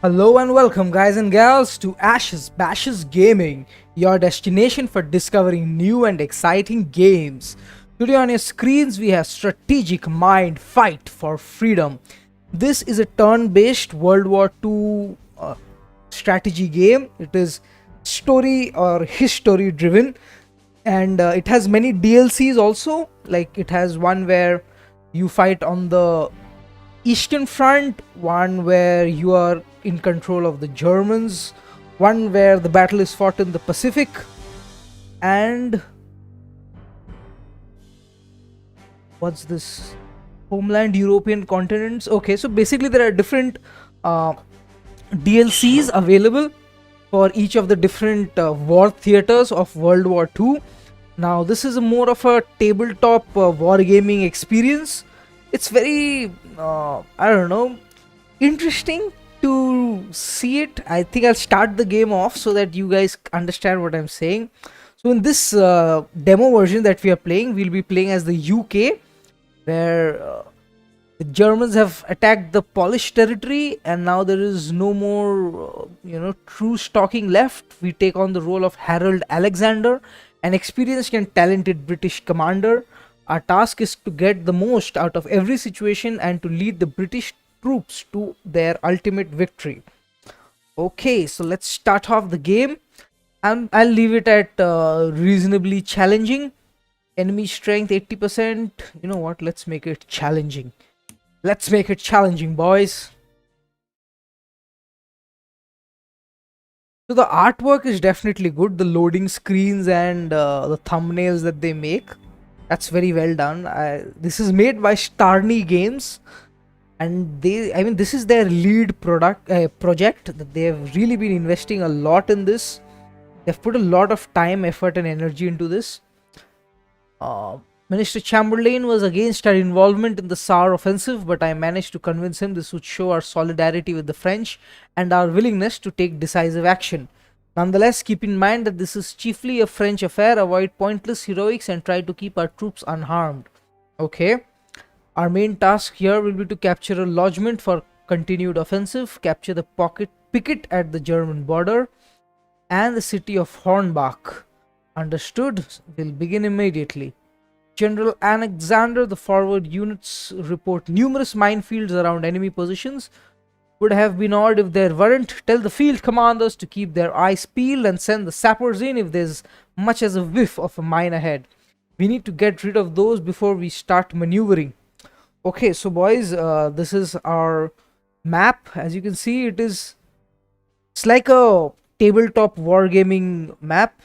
Hello and welcome, guys and gals, to Ashes Bashes Gaming, your destination for discovering new and exciting games. Today on your screens, we have Strategic Mind Fight for Freedom. This is a turn-based World War II strategy game. It is story or history driven, and it has many DLCs also. Like, it has one where you fight on the Eastern Front, one where you are in control of the Germans, one where the battle is fought in the Pacific, and what's this? Homeland, European continents. Okay, so basically there are different DLCs available for each of the different war theaters of World War II. Now, this is more of a tabletop wargaming experience. It's very, I don't know, interesting to see it. I think I'll start the game off so that you guys understand what I'm saying. So in this demo version that we are playing, we'll be playing as the UK, where the Germans have attacked the Polish territory, and now there is no more, truce talking left. We take on the role of Harold Alexander, an experienced and talented British commander. Our task is to get the most out of every situation and to lead the British troops to their ultimate victory. Okay, so let's start off the game. I'll leave it at reasonably challenging. Enemy strength 80%. You know what? Let's make it challenging. Let's make it challenging, boys. So the artwork is definitely good. The loading screens and the thumbnails that they make, that's very well done. This is made by Starny Games, and this is their lead project. That they have really been investing a lot in this. They've put a lot of time, effort, and energy into this. Minister Chamberlain was against our involvement in the Saar offensive, but I managed to convince him this would show our solidarity with the French and our willingness to take decisive action. Nonetheless, keep in mind that this is chiefly a French affair. Avoid pointless heroics and try to keep our troops unharmed. Okay. Our main task here will be to capture a lodgement for continued offensive, capture the picket at the German border, and the city of Hornbach. Understood? We'll begin immediately. General Alexander, the forward units report numerous minefields around enemy positions. Would have been odd if there weren't. Tell the field commanders to keep their eyes peeled and send the sappers in if there's much as a whiff of a mine ahead. We need to get rid of those before we start maneuvering. Okay, so boys, this is our map. As you can see, it's like a tabletop wargaming map.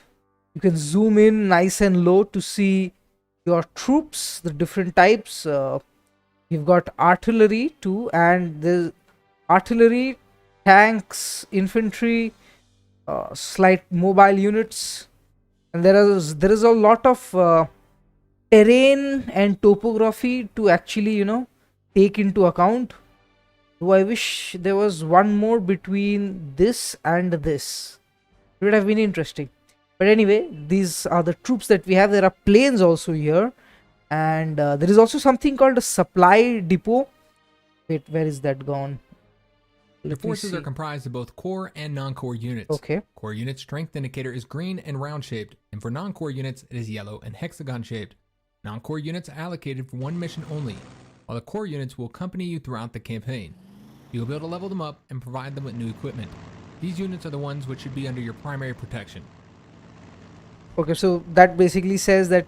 You can zoom in nice and low to see your troops, the different types. You've got artillery too, and there's artillery, tanks, infantry, slight mobile units, and there is a lot of terrain and topography to actually take into account. Though I wish there was one more between this and this. It would have been interesting. But anyway, these are the troops that we have. There are planes also here, and there is also something called a supply depot. Wait, where is that gone? Your forces are comprised of both core and non-core units. Okay. Core unit strength indicator is green and round-shaped, and for non-core units, it is yellow and hexagon-shaped. Non-core units are allocated for one mission only, while the core units will accompany you throughout the campaign. You will be able to level them up and provide them with new equipment. These units are the ones which should be under your primary protection. Okay, so that basically says that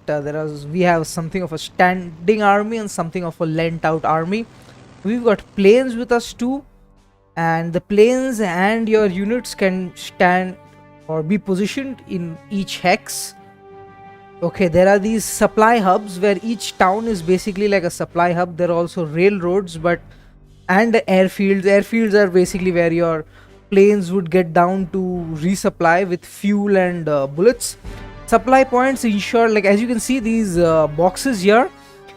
we have something of a standing army and something of a lent out army. We've got planes with us too, and the planes and your units can stand or be positioned in each hex. Okay, there are these supply hubs where each town is basically like a supply hub. There are also railroads, and airfields. Airfields are basically where your planes would get down to resupply with fuel and bullets. Supply points ensure, like as you can see, these boxes here,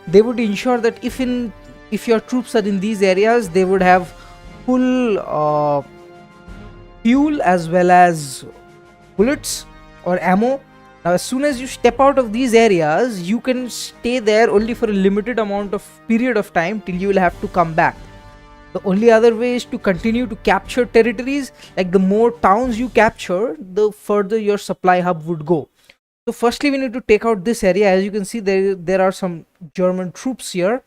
they would ensure that if your troops are in these areas, they would have full fuel as well as bullets or ammo. Now, as soon as you step out of these areas, you can stay there only for a limited period of time till you will have to come back. The only other way is to continue to capture territories. Like the more towns you capture, the further your supply hub would go. So firstly, we need to take out this area. As you can see, there are some German troops here.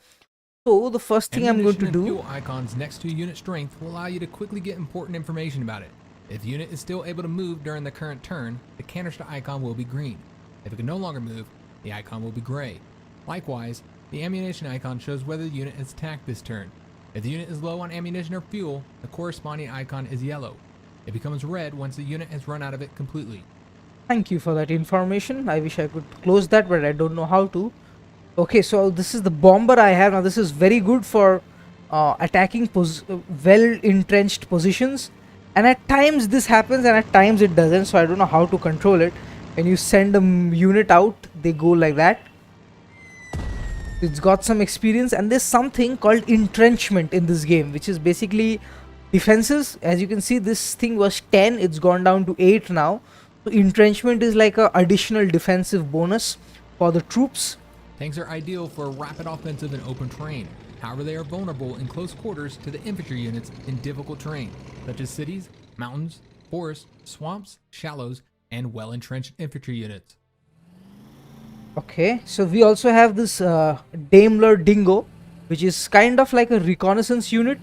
So the first thing I'm going Ammunition to and do, fuel icons next to unit strength will allow you to quickly get important information about it. If the unit is still able to move during the current turn, the canister icon will be green. If it can no longer move, the icon will be gray. Likewise, the ammunition icon shows whether the unit has attacked this turn. If the unit is low on ammunition or fuel, the corresponding icon is yellow. It becomes red once the unit has run out of it completely. thank you for that information. I wish I could close that, but I don't know how to. Okay, so this is the bomber I have now. This is very good for attacking well entrenched positions, and at times this happens and at times it doesn't, so I don't know how to control it. When you send a unit out, they go like that. It's got some experience, and there's something called entrenchment in this game, which is basically defenses. As you can see, this thing was 10, it's gone down to 8 now. So entrenchment is like a additional defensive bonus for the troops. Tanks are ideal for a rapid offensive in open terrain. However, they are vulnerable in close quarters to the infantry units in difficult terrain, such as cities, mountains, forests, swamps, shallows, and well-entrenched infantry units. Okay, so we also have this Daimler Dingo, which is kind of like a reconnaissance unit.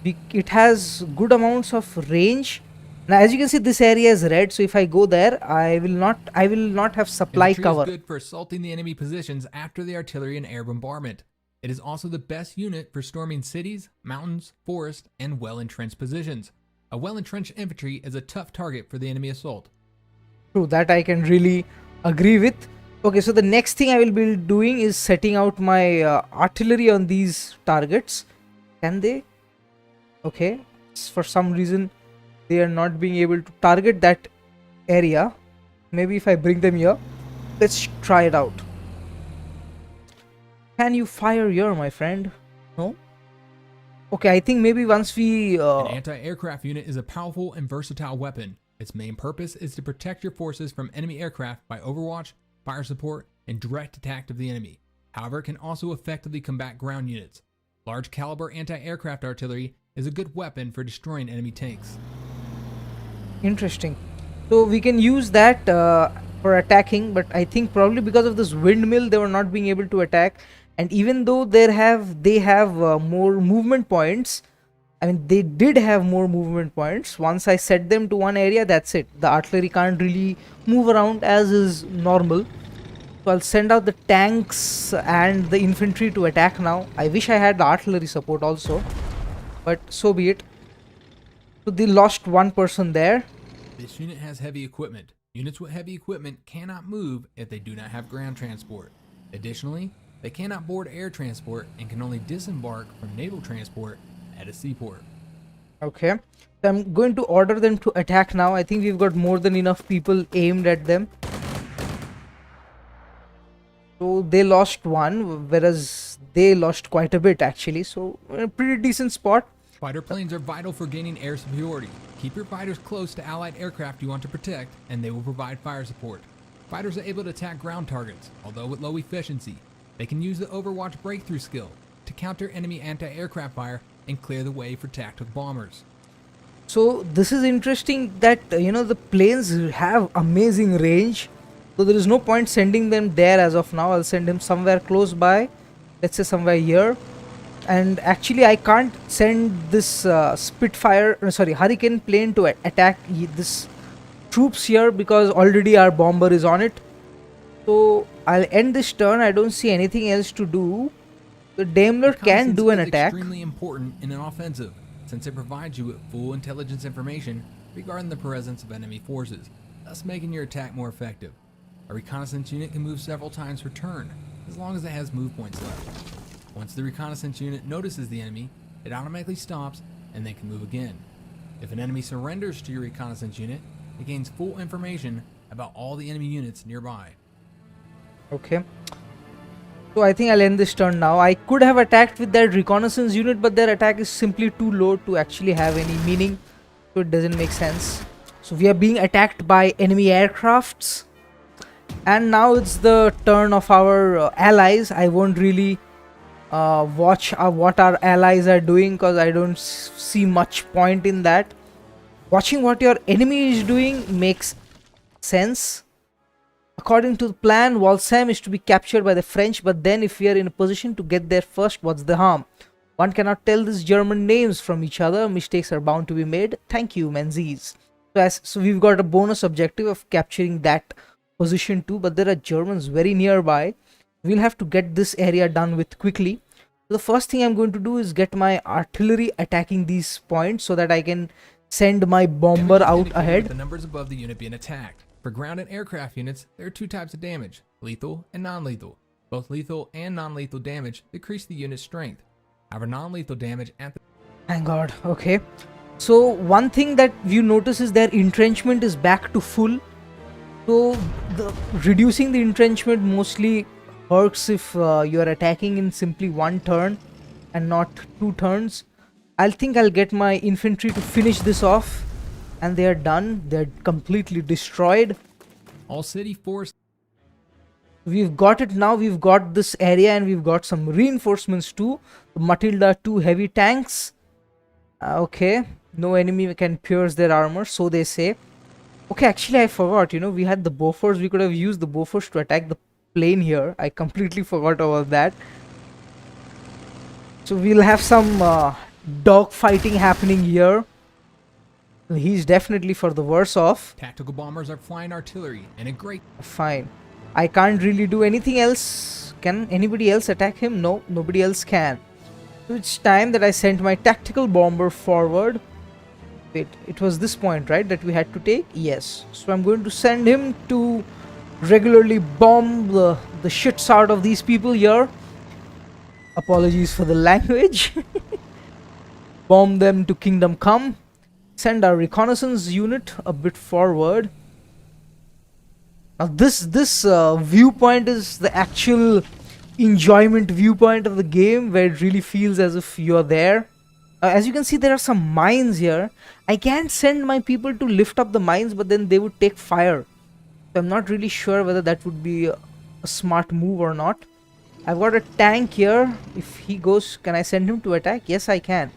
It has good amounts of range. Now, as you can see, this area is red, so if I go there, I will not have supply Infantry cover. is good for assaulting the enemy positions after the artillery and air bombardment. It is also the best unit for storming cities, mountains, forests, and well-entrenched positions. A well-entrenched infantry is a tough target for the enemy assault. True, that I can really agree with. Okay, so the next thing I will be doing is setting out my artillery on these targets. Can they? Okay, for some reason they are not being able to target that area. Maybe if I bring them here, let's try it out. Can you fire here, my friend? No? Okay, I think maybe once we An anti-aircraft unit is a powerful and versatile weapon. Its main purpose is to protect your forces from enemy aircraft by overwatch, fire support, and direct attack of the enemy. However, it can also effectively combat ground units. Large caliber anti-aircraft artillery is a good weapon for destroying enemy tanks. Interesting. So we can use that for attacking, but I think probably because of this windmill they were not being able to attack. And even though they have more movement points, I mean they did have more movement points. Once I set them to one area, that's it. The artillery can't really move around as is normal. So I'll send out the tanks and the infantry to attack now. I wish I had the artillery support also, but so be it. So they lost one person there. This unit has heavy equipment. Units with heavy equipment cannot move if they do not have ground transport. Additionally, they cannot board air transport and can only disembark from naval transport at a seaport. Okay, so I'm going to order them to attack now. I think we've got more than enough people aimed at them. So they lost one, whereas they lost quite a bit actually. So a pretty decent spot. Fighter planes are vital for gaining air superiority. Keep your fighters close to allied aircraft you want to protect, and they will provide fire support. Fighters are able to attack ground targets, although with low efficiency. They can use the Overwatch breakthrough skill to counter enemy anti-aircraft fire and clear the way for tactical bombers. So this is interesting that the planes have amazing range. So there is no point sending them there as of now. I'll send them somewhere close by. Let's say somewhere here. And actually I can't send this Hurricane plane to attack this troops here because already our bomber is on it. So I'll end this turn. I don't see anything else to do. The Daimler can do an attack. Extremely important in an offensive, since it provides you with full intelligence information regarding the presence of enemy forces, thus making your attack more effective. A reconnaissance unit can move several times per turn, as long as it has move points left. Once the reconnaissance unit notices the enemy, it automatically stops and they can move again. If an enemy surrenders to your reconnaissance unit, it gains full information about all the enemy units nearby. Okay. So I think I'll end this turn now. I could have attacked with that reconnaissance unit, but their attack is simply too low to actually have any meaning. So it doesn't make sense. So we are being attacked by enemy aircrafts. And now it's the turn of our allies. I won't really watch what our allies are doing, because I don't see much point in that. Watching what your enemy is doing makes sense. According to the plan, Walsam is to be captured by the French, but then if we are in a position to get there first, what's the harm? One cannot tell these German names from each other. Mistakes are bound to be made. Thank you, Menzies. So we've got a bonus objective of capturing that position too, but there are Germans very nearby. We'll have to get this area done with quickly. So the first thing I'm going to do is get my artillery attacking these points so that I can send my bomber Damage is out indicated ahead. with the numbers above the unit being attacked. For ground and aircraft units, there are two types of damage, lethal and non-lethal. Both lethal and non-lethal damage decrease the unit's strength. However, non-lethal damage at the Thank God. Okay. So one thing that you notice is their entrenchment is back to full. So reducing the entrenchment mostly works if you're attacking in simply one turn and not 2 turns. I think I'll get my infantry to finish this off, and they are done. They're completely destroyed. all city force We've got it now. We've got this area, and we've got some reinforcements too. The Matilda 2 heavy tanks. Okay, no enemy can pierce their armor, so they say. Okay, actually I forgot, we had the Bofors. We could have used the Bofors to attack the plane here. I completely forgot about that. So we'll have some dog fighting happening here. He's definitely for the worse off. tactical bombers are flying artillery and a great Fine. I can't really do anything else. Can anybody else attack him? No, nobody else can. So it's time that I sent my tactical bomber forward. Wait, it was this point, right, that we had to take? Yes. So I'm going to send him to regularly bomb the shits out of these people here. Apologies for the language. Bomb them to Kingdom Come. Send our reconnaissance unit a bit forward. Now this viewpoint is the actual enjoyment viewpoint of the game, where it really feels as if you're there. As you can see, there are some mines here. I can't send my people to lift up the mines, but then they would take fire. So I'm not really sure whether that would be a smart move or not. I've got a tank here. If he goes, can I send him to attack? Yes, I can.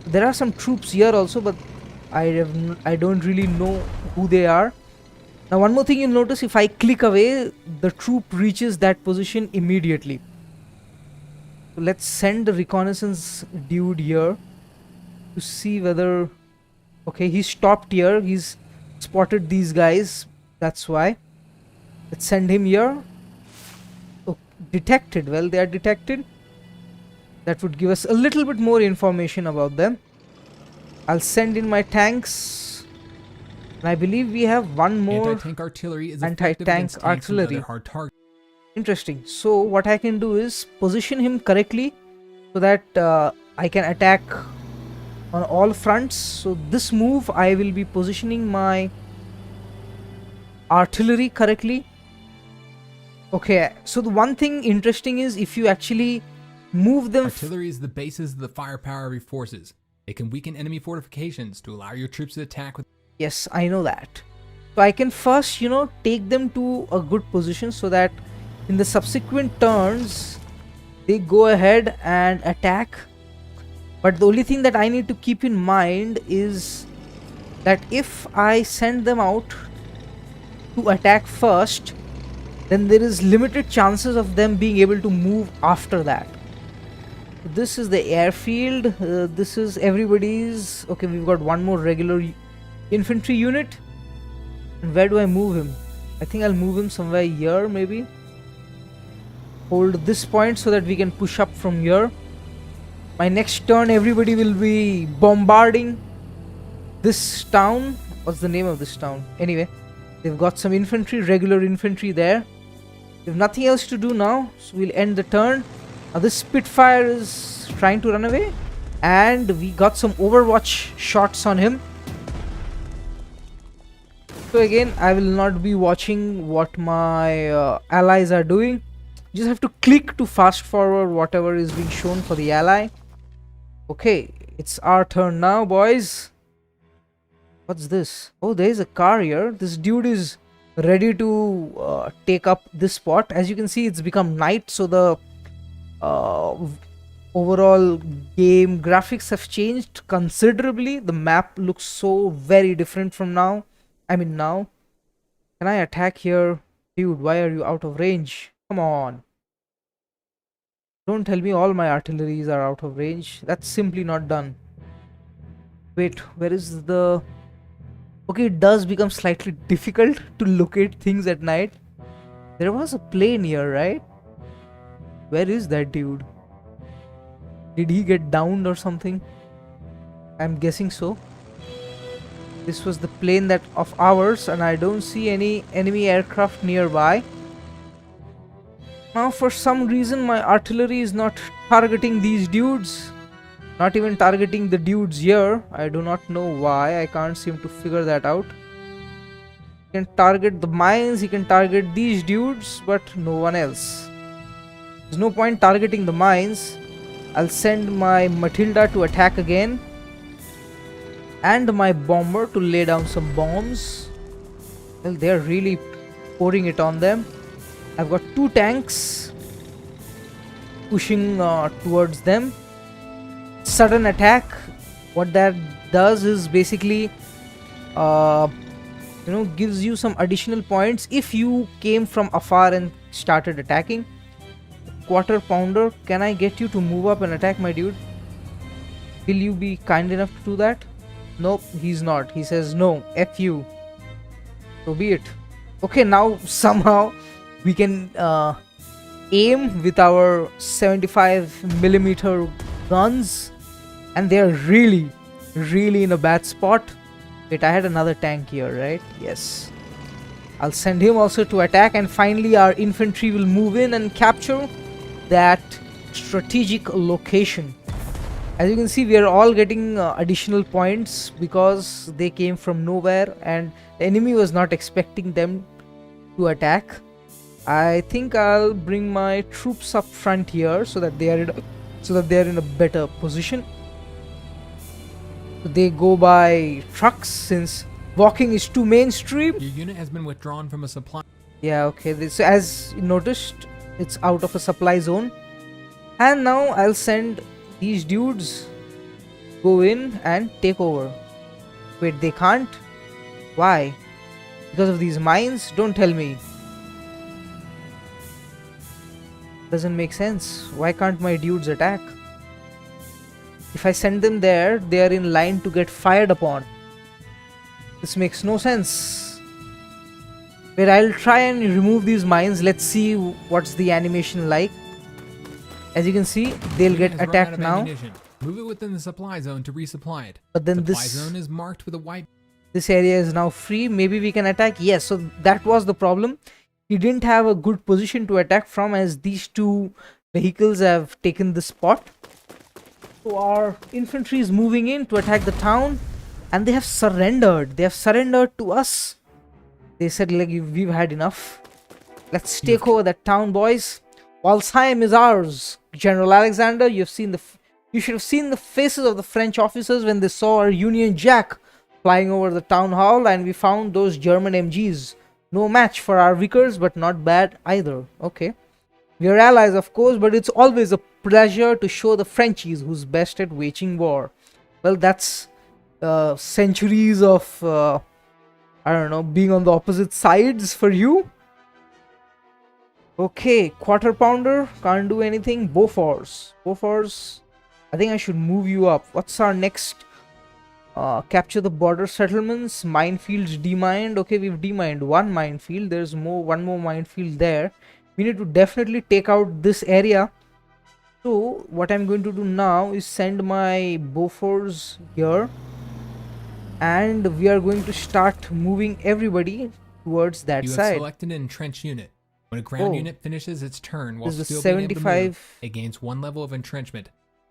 There are some troops here also, but I don't really know who they are. Now one more thing you'll notice, if I click away, the troop reaches that position immediately. So let's send the reconnaissance dude here to see whether... Okay, he stopped here. He's spotted these guys. That's why. Let's send him here. Oh, detected. Well, they are detected. That would give us a little bit more information about them. I'll send in my tanks. And I believe we have one more anti-tank artillery is effective anti-tank against tanks and artillery. other hard targets. Interesting. So what I can do is position him correctly so that I can attack on all fronts. So this move I will be positioning my artillery correctly. Okay, so the one thing interesting is if you actually move them... Artillery is the basis of the firepower of your forces. It can weaken enemy fortifications to allow your troops to attack with... Yes, I know that. So I can first, take them to a good position so that in the subsequent turns they go ahead and attack. But the only thing that I need to keep in mind is that if I send them out to attack first, then there is limited chances of them being able to move after that. This is the airfield. This is everybody's... Okay, we've got one more regular infantry unit. And where do I move him? I think I'll move him somewhere here, maybe. Hold this point so that we can push up from here. My next turn, everybody will be bombarding this town. What's the name of this town? Anyway, they've got some infantry, regular infantry there. We have nothing else to do now, so we'll end the turn. Now this Spitfire is trying to run away, and we got some Overwatch shots on him. So again, I will not be watching what my allies are doing. You just have to click to fast forward whatever is being shown for the ally. Okay, it's our turn now, boys. What's this? Oh, there is a car here. This dude is ready to take up this spot. As you can see, it's become night, so the overall game graphics have changed considerably. The map looks so very different from now. I mean, now. Can I attack here? Dude, why are you out of range? Come on. Don't tell me all my artilleries are out of range. That's simply not done. Wait, where is the... Okay, it does become slightly difficult to locate things at night. There was a plane here, right? Where is that dude? Did he get downed or something? I'm guessing so. This was the plane that of ours, and I don't see any enemy aircraft nearby. Now for some reason my artillery is not targeting these dudes. Not even targeting the dudes here. I do not know why. I can't seem to figure that out. He can target the mines, he can target these dudes, but no one else. There's no point targeting the mines. I'll send my Matilda to attack again. And my bomber to lay down some bombs. Well, they're really pouring it on them. I've got 2 tanks pushing towards them. Sudden attack. What that does is basically gives you some additional points if you came from afar and started attacking. Quarter pounder, can I get you to move up and attack my dude? Will you be kind enough to do that? Nope, he's not. He says no, F you. So be it. Okay, now somehow we can aim with our 75mm guns, and they're really in a bad spot. Wait, I had another tank here, right? Yes. I'll send him also to attack, and finally our infantry will move in and capture that strategic location. As you can see, we are all getting additional points because they came from nowhere and the enemy was not expecting them to attack. I think I'll bring my troops up front here so that they are in a better position. They go by trucks since walking is too mainstream. Your unit has been withdrawn from a supply. Yeah, okay. This, as you noticed, it's out of a supply zone. And now I'll send these dudes go in and take over. Wait, they can't? Why? Because of these mines? Don't tell me. Doesn't make sense. Why can't my dudes attack? If I send them there, they are in line to get fired upon. This makes no sense. Wait, I'll try and remove these mines. Let's see what's the animation like. As you can see, they'll get attacked now. Move it within the supply zone to resupply it. But then supply zone is marked with a white. This area is now free. Maybe we can attack. Yes, so that was the problem. He didn't have a good position to attack from, as these 2 vehicles have taken the spot. So our infantry is moving in to attack the town, and they have surrendered. They have surrendered to us. They said, like, we've had enough. Let's take over that town, boys. Walsheim is ours. General Alexander, you should have seen the faces of the French officers when they saw our Union Jack flying over the town hall, and we found those German MGs. No match for our Vickers, but not bad either. Okay. We are allies, of course, but it's always a pleasure to show the Frenchies who's best at waging war. Well, that's centuries of, I don't know, being on the opposite sides for you. Okay, quarter pounder, can't do anything. Bofors, I think I should move you up. What's our next? Capture the border settlements. Minefields demined. Okay, we've demined 1 minefield. There's one more minefield there. We need to definitely take out this area. So what I'm going to do now is send my Bofors here, and we are going to start moving everybody towards that side. You have selected an entrenched unit. When a ground unit finishes its turn while still being able to move, it gains 1 level of entrenchment.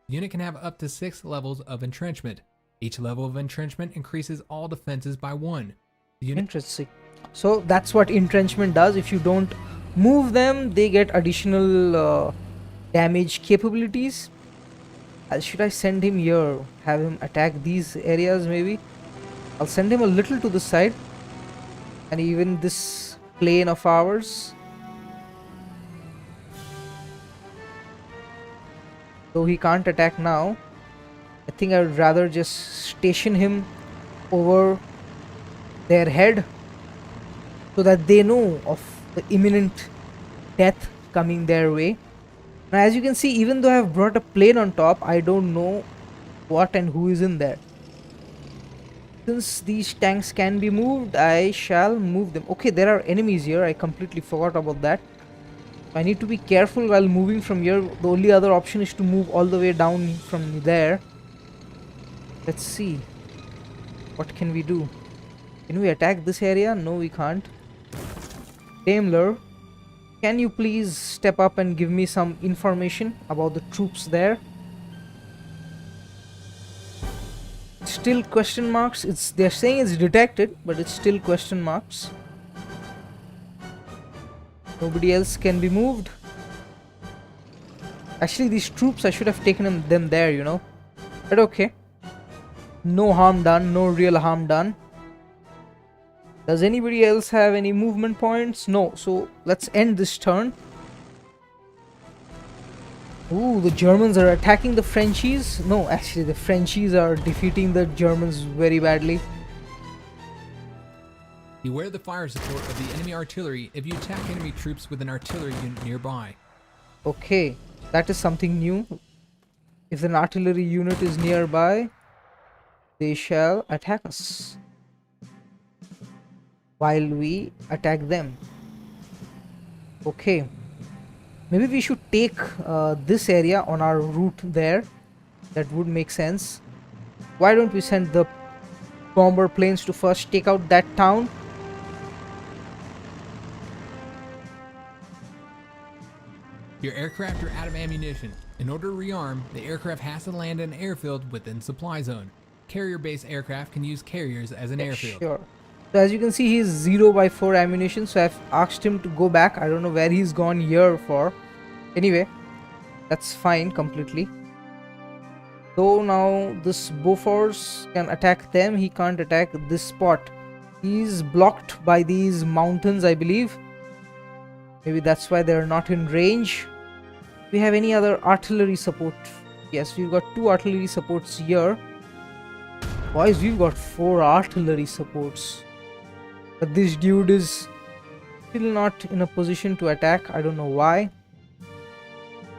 The unit can have up to 6 levels of entrenchment. Each level of entrenchment increases all defenses by 1. Interesting. So that's what entrenchment does. If you don't move them, they get additional damage capabilities. Should I send him here? Have him attack these areas maybe? I'll send him a little to the side. And even this plane of ours. though he can't attack now. I think I would rather just station him over their head so that they know of the imminent death coming their way. Now, as you can see, even though I have brought a plane on top, I don't know what and who is in there. Since these tanks can be moved, I shall move them. Okay, there are enemies here. I completely forgot about that. I need to be careful while moving from here. The only other option is to move all the way down from there. Let's see. What can we do? Can we attack this area? No, we can't. Daimler, can you please step up and give me some information about the troops there? Still question marks. They're saying it's detected, but it's still question marks. Nobody else can be moved. Actually, these troops, I should have taken them there, you know. But okay. No harm done. No real harm done. Does anybody else have any movement points? No. So let's end this turn. Ooh, the Germans are attacking the Frenchies. No, actually the Frenchies are defeating the Germans very badly. Beware the fire support of the enemy artillery if you attack enemy troops with an artillery unit nearby. Okay, that is something new. If an artillery unit is nearby, they shall attack us while we attack them. Okay. Maybe we should take this area on our route there. That would make sense. Why don't we send the bomber planes to first take out that town? Your aircraft are out of ammunition. In order to rearm, the aircraft has to land in an airfield within supply zone. Carrier-based aircraft can use carriers as an airfield. Sure. So as you can see, he is 0/4 ammunition, so I've asked him to go back. I don't know where he's gone here for. Anyway, that's fine completely. Though now this Bofors can attack them, he can't attack this spot. He's blocked by these mountains, I believe. Maybe that's why they're not in range. Do we have any other artillery support? Yes, we've got 2 artillery supports here. Boys, we've got 4 artillery supports. But this dude is still not in a position to attack. I don't know why.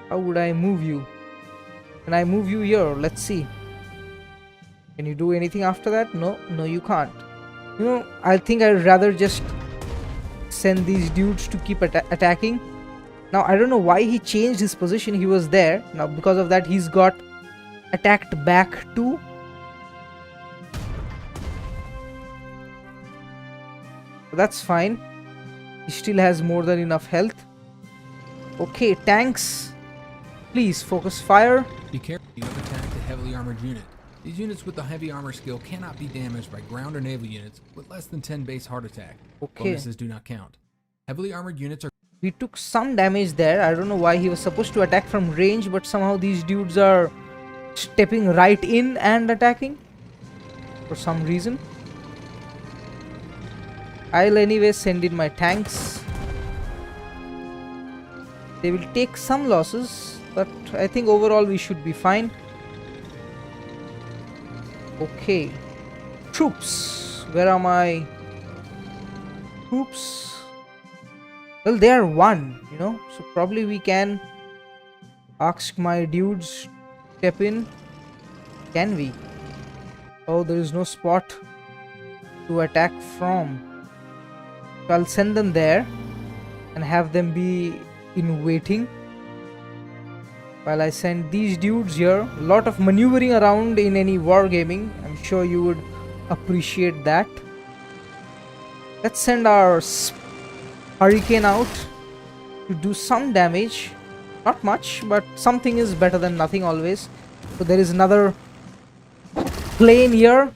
How would I move you? Can I move you here? Let's see. Can you do anything after that? No, you can't. You know, I think I'd rather just send these dudes to keep attacking. Now, I don't know why he changed his position. He was there. Now, because of that, he's got attacked back too. That's fine. He still has more than enough health. Okay, tanks. Please focus fire. Be careful you have attacked a heavily armored unit. These units with the heavy armor skill cannot be damaged by ground or naval units with less than 10 base heart attack. Okay. Bonuses do not count. Heavily armored units are... We took some damage there. I don't know why he was supposed to attack from range, but somehow these dudes are stepping right in and attacking for some reason. I'll anyway send in my tanks. They will take some losses, but I think overall we should be fine. Okay. Troops. Where are my troops? Well, they are 1, you know, so probably we can ask my dudes to step in. Can we? Oh, there is no spot to attack from. So I'll send them there and have them be in waiting while I send these dudes here. A lot of maneuvering around in any wargaming. I'm sure you would appreciate that. Let's send our Hurricane out to do some damage. Not much, but something is better than nothing always. So there is another plane here.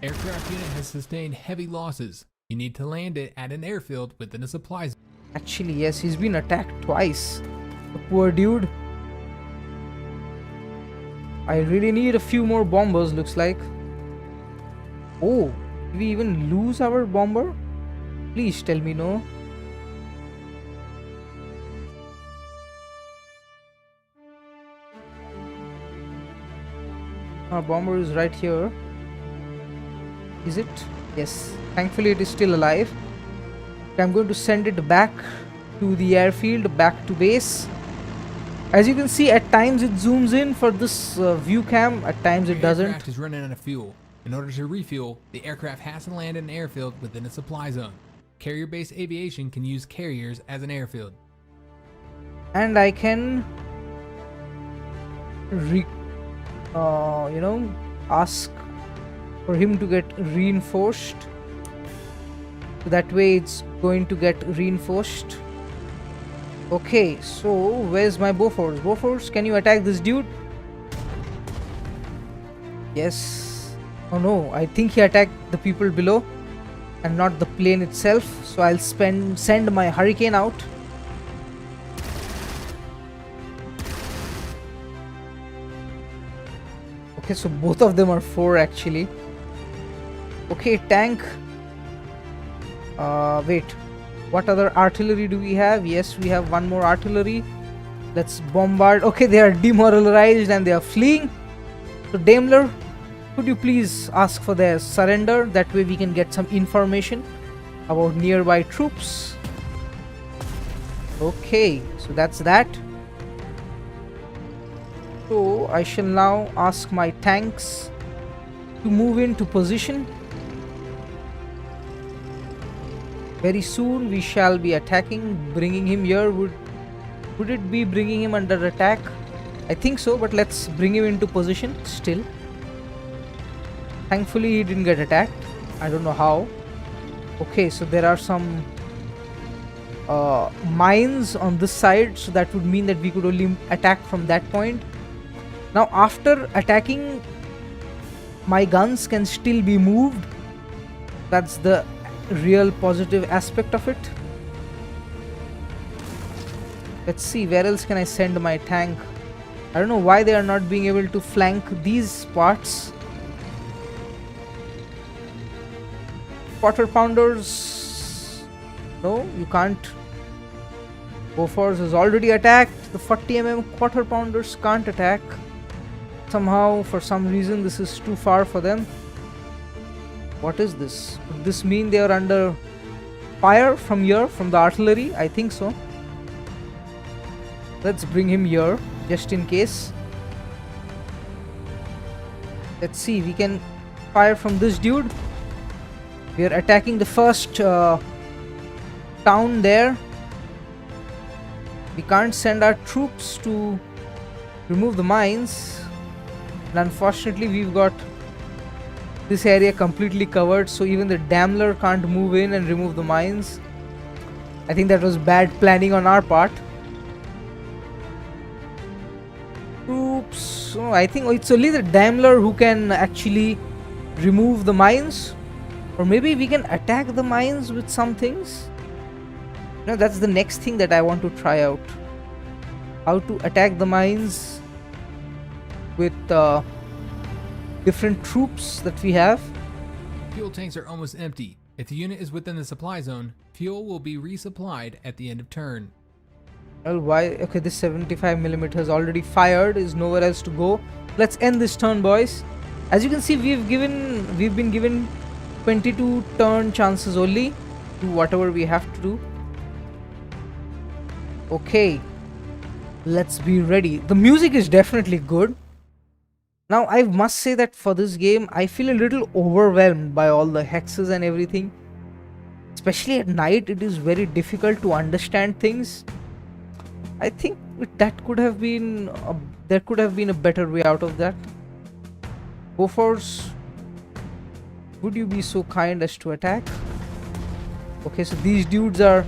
Aircraft unit has sustained heavy losses. You need to land it at an airfield within a supply zone. Actually, yes, he's been attacked twice. The poor dude. I really need a few more bombers, looks like. Oh, did we even lose our bomber? Please tell me no. Our bomber is right here. Is it? Yes. Thankfully, it is still alive. Okay, I'm going to send it back to the airfield, back to base. As you can see, at times it zooms in for this view cam, at times it Your doesn't. aircraft is running out of fuel. In order to refuel, the aircraft has to land in an airfield within a supply zone. Carrier-based aviation can use carriers as an airfield. And I can ask for him to get reinforced. So that way it's going to get reinforced. Okay, so where's my Bofors? Bofors, can you attack this dude? Yes. Oh no, I think he attacked the people below and not the plane itself. So I'll send my Hurricane out. Okay, so both of them are 4 actually. Okay, tank. Wait. What other artillery do we have? Yes, we have one more artillery. Let's bombard. Okay, they are demoralized and they are fleeing. So Daimler, could you please ask for their surrender? That way we can get some information about nearby troops. Okay, so that's that. So I shall now ask my tanks to move into position. Very soon we shall be attacking, bringing him here. Would it be bringing him under attack? I think so, but let's bring him into position still. Thankfully he didn't get attacked. I don't know how. Okay, so there are some mines on this side, so that would mean that we could only attack from that point. Now after attacking, my guns can still be moved. That's the real positive aspect of it. Let's see, where else can I send my tank? I don't know why they are not being able to flank these parts. Quarter pounders. No, you can't. Bofors is already attacked. The 40mm quarter pounders can't attack. Somehow, for some reason, this is too far for them. What is this? Would this mean they are under fire from here, from the artillery? I think so. Let's bring him here, just in case. Let's see, we can fire from this dude. We are attacking the first town there. We can't send our troops to remove the mines. And unfortunately, we've got this area completely covered, so even the Daimler can't move in and remove the mines. I think that was bad planning on our part. Troops. Oh, I think it's only the Daimler who can actually remove the mines. Or maybe we can attack the mines with some things. No, that's the next thing that I want to try out. How to attack the mines with different troops that we have. Fuel tanks are almost empty. If the unit is within the supply zone, fuel will be resupplied at the end of turn. Well, why? Okay, this 75mm has already fired. Is nowhere else to go. Let's end this turn, boys. As you can see, we've been given 22 turn chances only to whatever we have to do. Okay, let's be ready. The music is definitely good. Now I must say that for this game I feel a little overwhelmed by all the hexes and everything. Especially at night, it is very difficult to understand things. I think that could have been there could have been a better way out of that. Bofors, would you be so kind as to attack? Okay, so these dudes are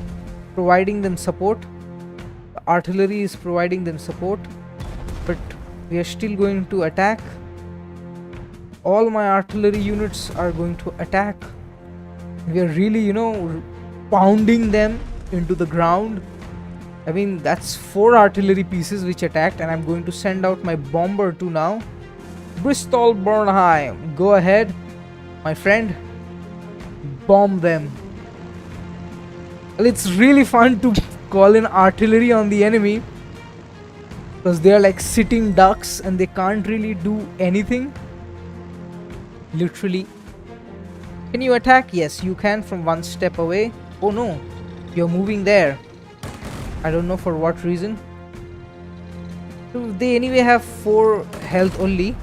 providing them support. The artillery is providing them support, but we are still going to attack. All my artillery units are going to attack. We are really, pounding them into the ground. I mean, that's 4 artillery pieces which attacked, and I'm going to send out my bomber too now. Bristol Bernheim, go ahead, my friend. Bomb them. Well, it's really fun to call in artillery on the enemy, because they are like sitting ducks and they can't really do anything. Literally. Can you attack? Yes, you can from one step away. Oh no, you're moving there. I don't know for what reason. So they anyway have 4 health only.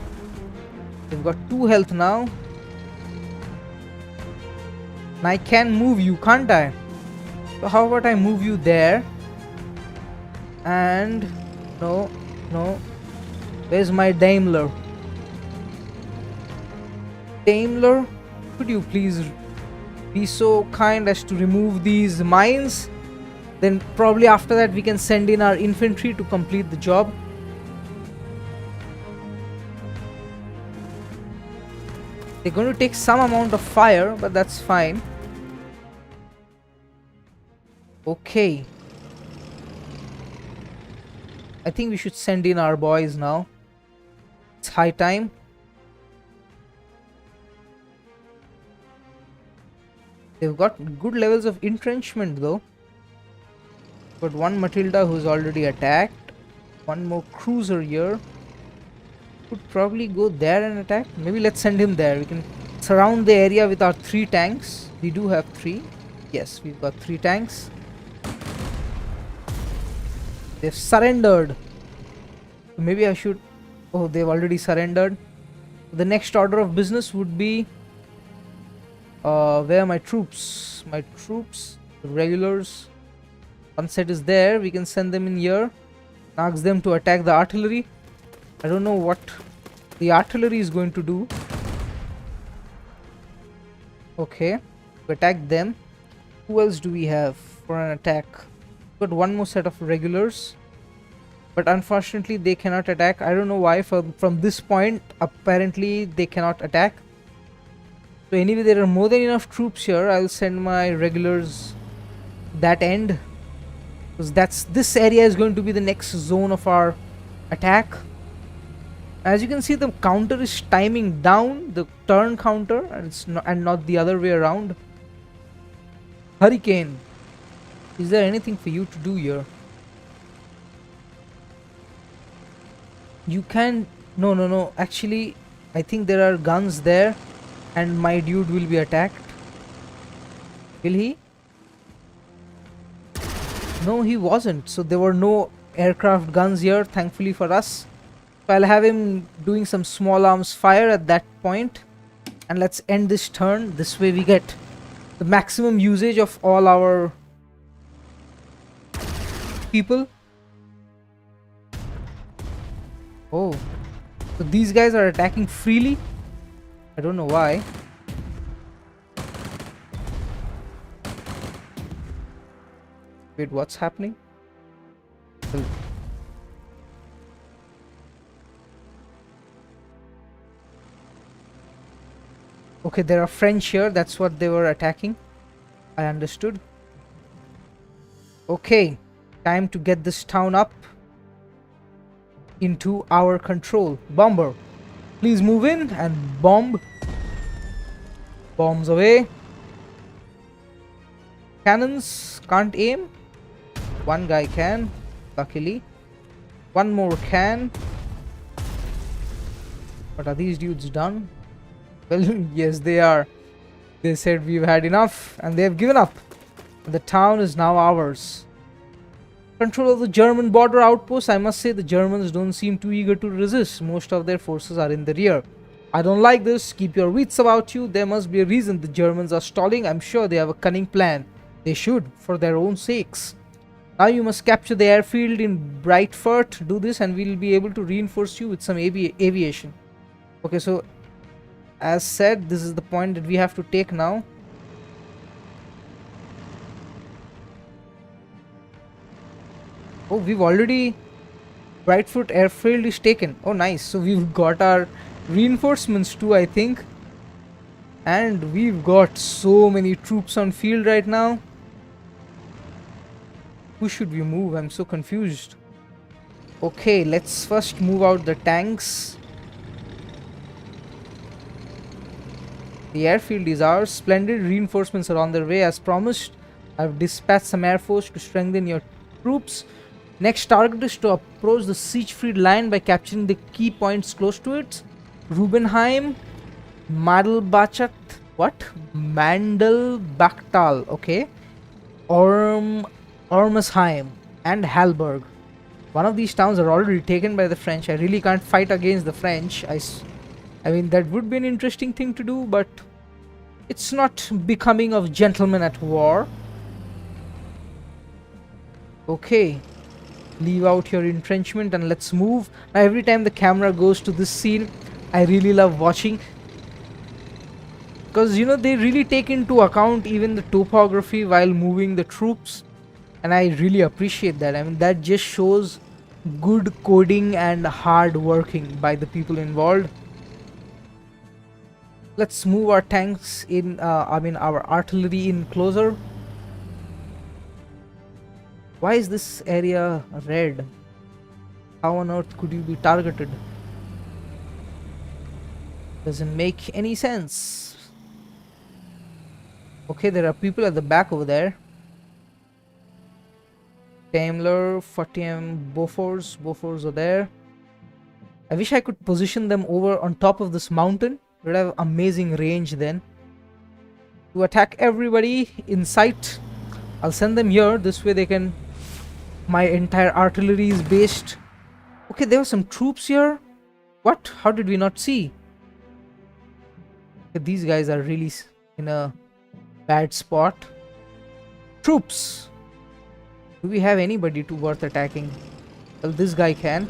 They've got 2 health now. And I can move you, can't I? So how about I move you there? And no, no. Where's my Daimler? Daimler, could you please be so kind as to remove these mines? Then probably after that we can send in our infantry to complete the job. They're going to take some amount of fire, but that's fine. Okay. I think we should send in our boys now. It's high time. They've got good levels of entrenchment though. Got one Matilda who's already attacked. One more cruiser here. Could probably go there and attack. Maybe let's send him there. We can surround the area with our 3 tanks. We do have 3. Yes, we've got 3 tanks. They've surrendered. Maybe I should... Oh, they've already surrendered. The next order of business would be... where are my troops? My troops, the regulars. One set is there. We can send them in here. Ask them to attack the artillery. I don't know what the artillery is going to do. Okay, attack them. Who else do we have for an attack? Got one more set of regulars, but unfortunately they cannot attack. I don't know why. From this point, apparently they cannot attack. So anyway, there are more than enough troops here. I'll send my regulars that end, because this area is going to be the next zone of our attack. As you can see, the counter is timing down, the turn counter, and not the other way around. Hurricane, is there anything for you to do here? You can... No. Actually, I think there are guns there, and my dude will be attacked. Will he? No, he wasn't. So there were no aircraft guns here, thankfully for us. So I'll have him doing some small arms fire at that point. And let's end this turn. This way we get the maximum usage of all our people. Oh. So these guys are attacking freely. I don't know why. Wait, what's happening? Okay, there are French here. That's what they were attacking. I understood. Okay, time to get this town up into our control. Bomber, please move in and bomb. Bombs away. Cannons can't aim. One guy can, luckily. One more can. But are these dudes done? Well, yes, they are. They said we've had enough, and they have given up. The town is now ours. Control of the German border outposts. I must say the Germans don't seem too eager to resist. Most of their forces are in the rear. I don't like this. Keep your wits about you. There must be a reason the Germans are stalling. I'm sure they have a cunning plan. They should, for their own sakes. Now you must capture the airfield in Brightfurt. Do this and we'll be able to reinforce you with some aviation. Okay, so as said, this is the point that we have to take now. Oh, we've already... Brightfoot airfield is taken. Oh, nice. So we've got our reinforcements too, I think. And we've got so many troops on field right now. Who should we move? I'm so confused. Okay, let's first move out the tanks. The airfield is ours. Splendid. Reinforcements are on their way as promised. I've dispatched some air force to strengthen your troops. Next target is to approach the Siegfried line by capturing the key points close to it. Rubenheim. Madelbachat, what? Mandelbachtal, okay. Ormesheim and Halberg. One of these towns are already taken by the French. I really can't fight against the French. I mean, that would be an interesting thing to do, but it's not becoming of gentlemen at war. Okay, leave out your entrenchment and let's move. Now, every time the camera goes to this scene, I really love watching, because you know they really take into account even the topography while moving the troops, and I really appreciate that. I mean, that just shows good coding and hard working by the people involved. Let's move our tanks in, I mean our artillery in closer. Why is this area red? How on earth could you be targeted? Doesn't make any sense. Okay, there are people at the back over there. Daimler, 40M Bofors are there. I wish I could position them over on top of this mountain. Would have amazing range then to attack everybody in sight. I'll send them here, this way they can, my entire artillery is based. Okay, there were some troops here. What? How did we not see? Okay, these guys are really in a bad spot. Troops. Do we have anybody to worth attacking? Well, this guy can.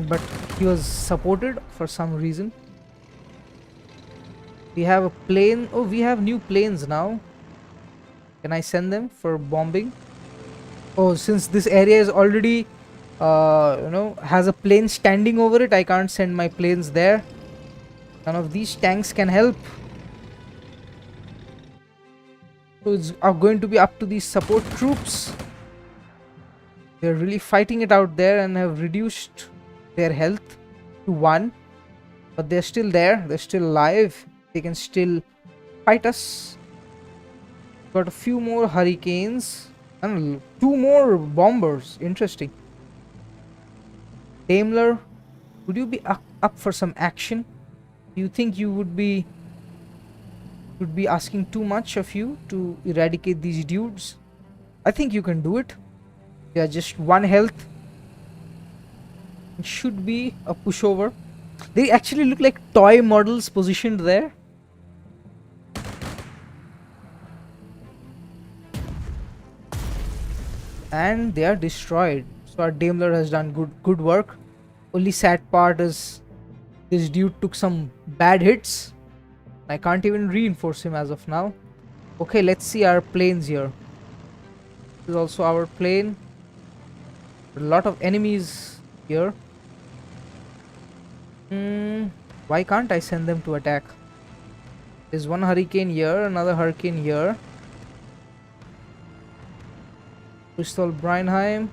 But he was supported for some reason. We have a plane. Oh, we have new planes now. Can I send them for bombing? Oh, since this area is already has a plane standing over it, I can't send my planes there. None of these tanks can help. So it's going to be up to these support troops. They're really fighting it out there and have reduced their health to 1, but they're still there, they're still alive, they can still fight us. Got a few more hurricanes and 2 more bombers. Interesting. Daimler, would you be up for some action? Do you think you would be asking too much of you to eradicate these dudes? I think you can do it. They are just 1 health. It should be a pushover. They actually look like toy models positioned there. And they are destroyed. So our Daimler has done good work. Only sad part is this dude took some bad hits. I can't even reinforce him as of now. Okay, let's see our planes here. This is also our plane. A lot of enemies here. Why can't I send them to attack? There's 1 hurricane here, another hurricane here. Bristol Breinheim.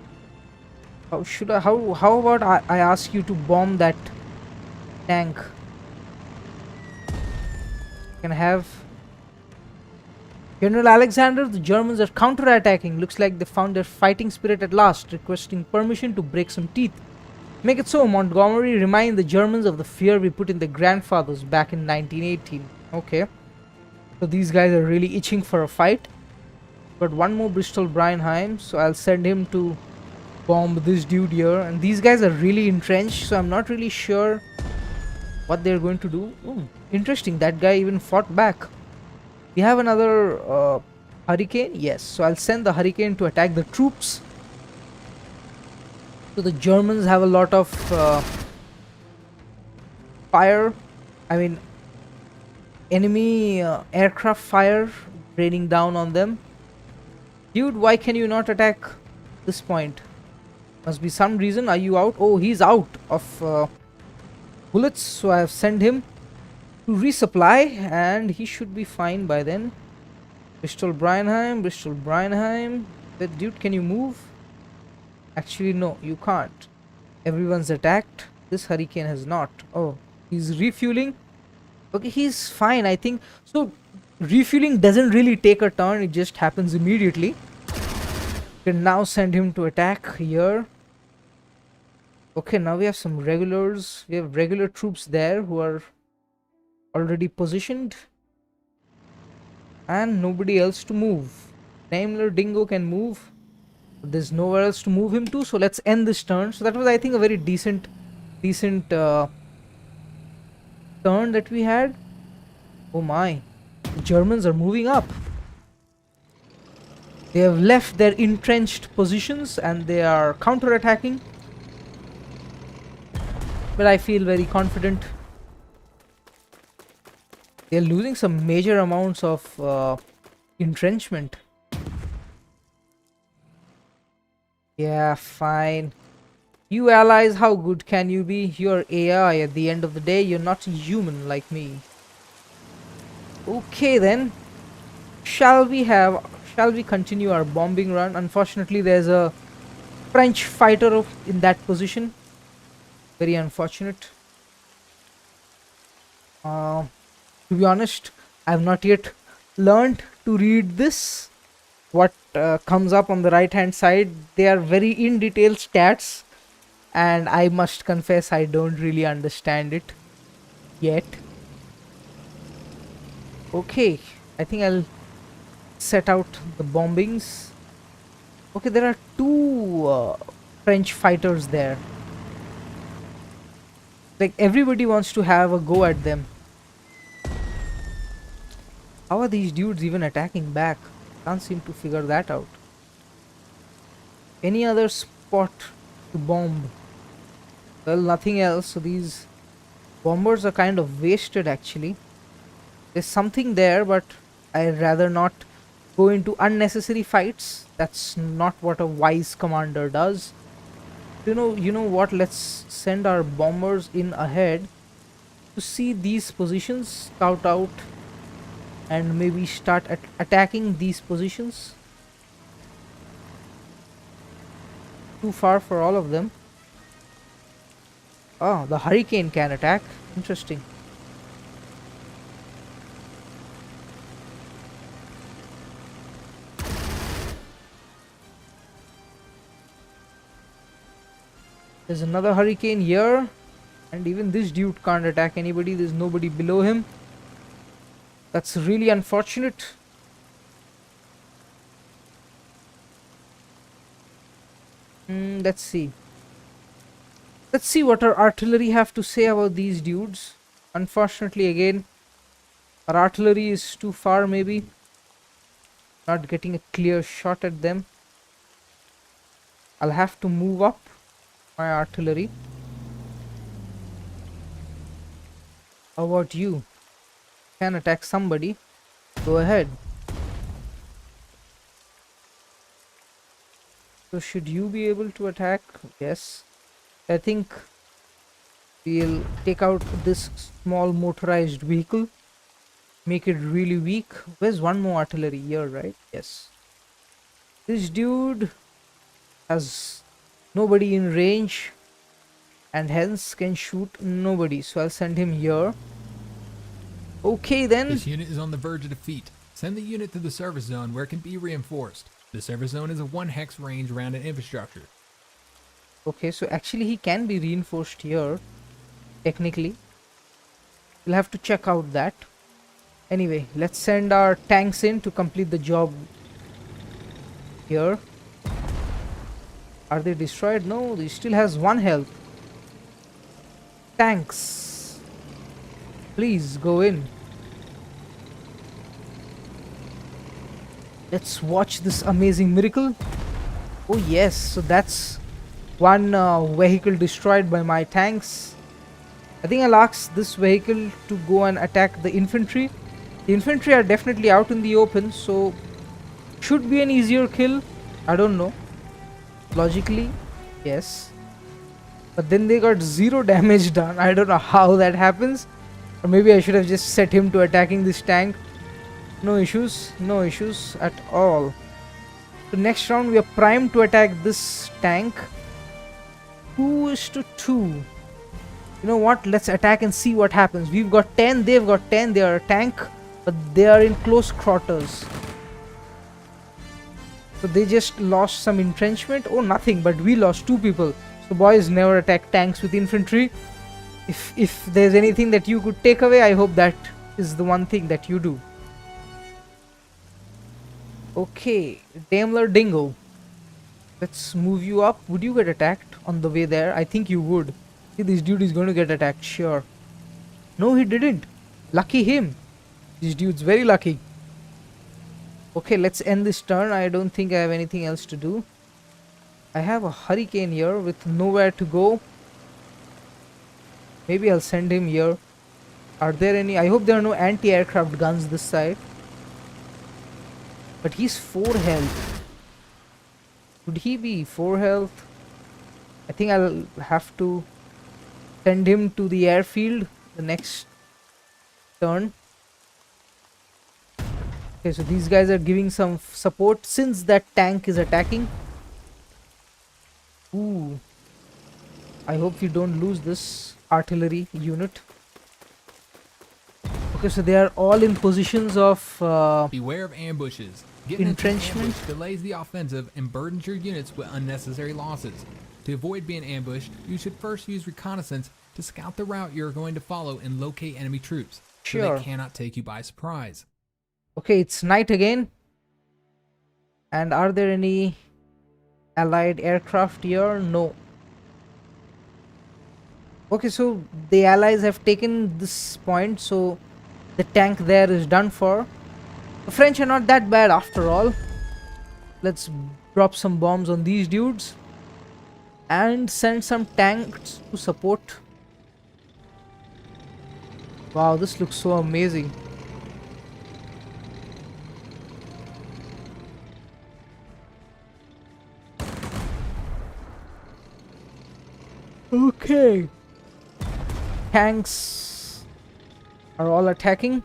How about I ask you to bomb that tank? Can have General Alexander, the Germans are counter-attacking. Looks like they found their fighting spirit at last, requesting permission to break some teeth. Make it so, Montgomery. Remind the Germans of the fear we put in their grandfathers back in 1918. Okay. So these guys are really itching for a fight. Got 1 more Bristol Breinheim, so I'll send him to bomb this dude here. And these guys are really entrenched, so I'm not really sure what they're going to do. Oh, interesting, that guy even fought back. We have another hurricane. Yes, so I'll send the hurricane to attack the troops. So the Germans have a lot of fire, I mean enemy aircraft fire raining down on them. Dude, why can you not attack this point? Must be some reason. Are you out? Oh, he's out of bullets, so I have sent him to resupply and he should be fine by then. Bristol Breinheim. That dude, can you move? Actually no, you can't. Everyone's attacked. This hurricane has not. Oh, he's refueling. Okay, he's fine, I think. So refueling doesn't really take a turn, it just happens immediately. You can now send him to attack here. Okay, now we have some regulars. We have regular troops there who are already positioned. And nobody else to move. Daimler Dingo can move. But there's nowhere else to move him to. So let's end this turn. So that was, I think, a very decent turn that we had. Oh my. The Germans are moving up. They have left their entrenched positions and they are counter-attacking. But I feel very confident. They're losing some major amounts of entrenchment. Yeah, fine. You allies, how good can you be? You're AI at the end of the day. You're not human like me. Okay then. Shall we continue our bombing run? Unfortunately, there's a French fighter in that position. Very unfortunate. Uh, to be honest, I have not yet learned to read this. What comes up on the right hand side, they are very in detail stats, and I must confess I don't really understand it yet. Okay, I think I'll set out the bombings. Okay, there are two French fighters there. Like everybody wants to have a go at them. How are these dudes even attacking back? Can't seem to figure that out. Any other spot to bomb? Well, nothing else. So these bombers are kind of wasted actually. There's something there, but I'd rather not go into unnecessary fights. That's not what a wise commander does. You know what? Let's send our bombers in ahead to see these positions, scout out, and maybe start attacking these positions. Too far for all of them. Oh, the hurricane can attack. Interesting. There's another hurricane here. And even this dude can't attack anybody. There's nobody below him. That's really unfortunate. Let's see. Let's see what our artillery have to say about these dudes. Unfortunately, again, our artillery is too far maybe. Not getting a clear shot at them. I'll have to move up my artillery. How about you? Can attack somebody. Go ahead. So should you be able to attack? Yes. I think we'll take out this small motorized vehicle. Make it really weak. Where's one more artillery? Here, right? Yes. This dude has nobody in range and hence can shoot nobody. So I'll send him here. Okay then. This unit is on the verge of defeat. Send the unit to the service zone where it can be reinforced. The service zone is a 1 hex range around an infrastructure. Okay, so actually he can be reinforced here. Technically. We'll have to check out that. Anyway, let's send our tanks in to complete the job here. Are they destroyed? No, he still has 1 health. Tanks. Please go in. Let's watch this amazing miracle. Oh yes, so that's one vehicle destroyed by my tanks. I think I'll ask this vehicle to go and attack the infantry. The infantry are definitely out in the open, so should be an easier kill. I don't know. Logically, yes. But then they got 0 damage done. I don't know how that happens. Or maybe I should have just set him to attacking this tank. No issues at all. So next round we are primed to attack this tank. 2:2. You know what? Let's attack and see what happens. We've got 10, they've got 10. They are a tank, but they are in close quarters. So they just lost some entrenchment. Oh, nothing, but we lost 2 people. So boys, never attack tanks with infantry. If there's anything that you could take away, I hope that is the one thing that you do. Okay, Daimler Dingo. Let's move you up. Would you get attacked on the way there? I think you would. See, this dude is going to get attacked, sure. No, he didn't. Lucky him. This dude's very lucky. Okay, let's end this turn. I don't think I have anything else to do. I have a hurricane here with nowhere to go. Maybe I'll send him here. Are there any? I hope there are no anti-aircraft guns this side. But he's 4 health. Would he be 4 health? I think I'll have to send him to the airfield the next turn. Okay, so these guys are giving some support since that tank is attacking. Ooh. I hope you don't lose this artillery unit. Okay, so they are all in positions of Beware of ambushes. Getting into an entrenchment. ambush delays the offensive and burdens your units with unnecessary losses. To avoid being ambushed, you should first use reconnaissance to scout the route you're going to follow and locate enemy troops, so Sure. they cannot take you by surprise. Okay, it's night again. And are there any allied aircraft here? No. Okay, so the allies have taken this point, so the tank there is done for. The French are not that bad after all. Let's drop some bombs on these dudes and send some tanks to support. Wow, this looks so amazing. Okay. Tanks are all attacking.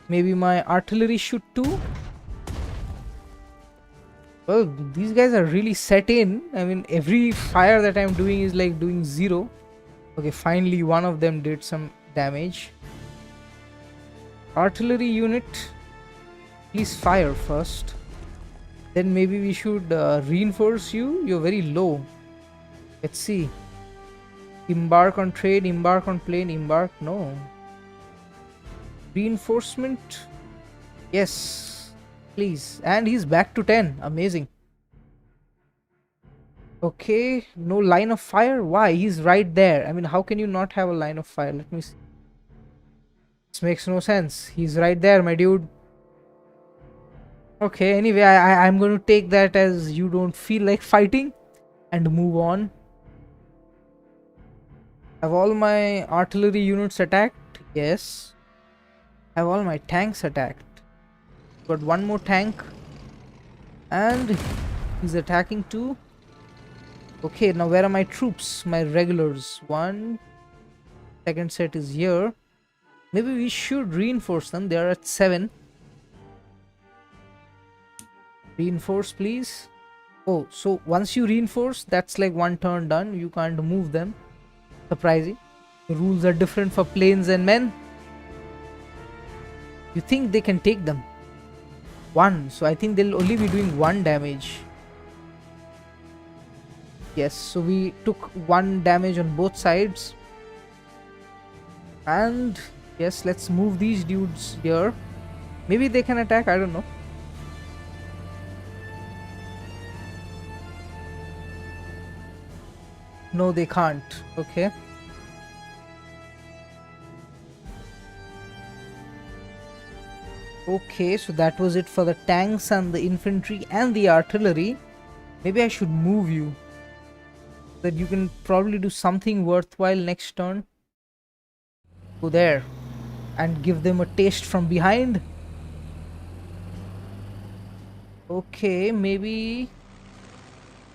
Maybe my artillery should too. Well, these guys are really set in. I mean, every fire that I'm doing is like doing 0. Okay, finally one of them did some damage. Artillery unit, please fire first. Then maybe we should reinforce you. You're very low. Let's see. Embark on trade, embark on plane, embark. No. Reinforcement. Yes. Please. And he's back to 10. Amazing. Okay. No line of fire. Why? He's right there. I mean, how can you not have a line of fire? Let me see. This makes no sense. He's right there, my dude. Okay. Anyway, I'm going to take that as you don't feel like fighting and move on. Have all my artillery units attacked? Yes. Have all my tanks attacked? Got one more tank. And he's attacking too. Okay, now where are my troops? My regulars. One. Second set is here. Maybe we should reinforce them. They are at 7. Reinforce, please. Oh, so once you reinforce, that's like one turn done. You can't move them. Surprising. The rules are different for planes and men. You think they can take them? 1. So I think they'll only be doing 1 damage. Yes, so we took 1 damage on both sides. And yes, let's move these dudes here. Maybe they can attack, I don't know. No, they can't. Okay. Okay, so that was it for the tanks and the infantry and the artillery. Maybe I should move you, that you can probably do something worthwhile next turn. Go there and give them a taste from behind. Okay, maybe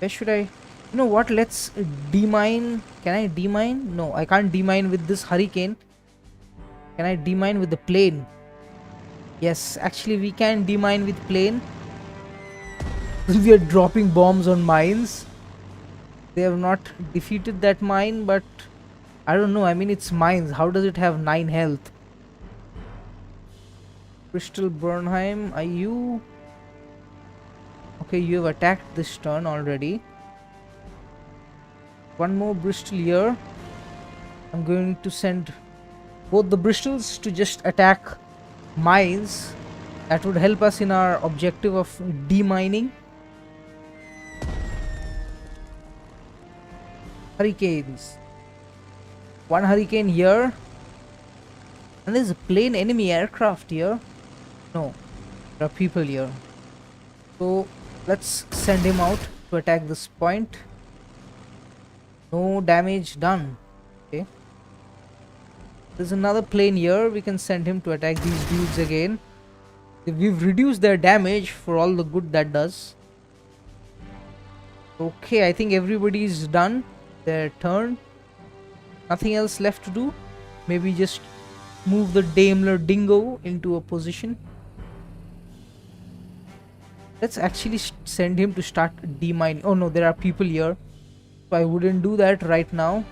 where should I? You know what, let's demine. Can I demine? No, I can't demine with this hurricane. Can I demine with the plane? Yes, actually we can demine with plane. We are dropping bombs on mines. They have not defeated that mine, but I don't know. I mean, it's mines. How does it have 9 health? Crystal Bernheim, are you? Okay, you have attacked this turn already. One more Bristol here. I'm going to send both the Bristols to just attack mines. That would help us in our objective of demining. Hurricanes. One hurricane here. And there's a plain enemy aircraft here. No, there are people here. So let's send him out to attack this point. No damage done. Okay. There's another plane here. We can send him to attack these dudes again. We've reduced their damage for all the good that does. Okay, I think everybody's done their turn. Nothing else left to do. Maybe just move the Daimler Dingo into a position. Let's actually send him to start demining. Oh no, there are people here. So I wouldn't do that right now.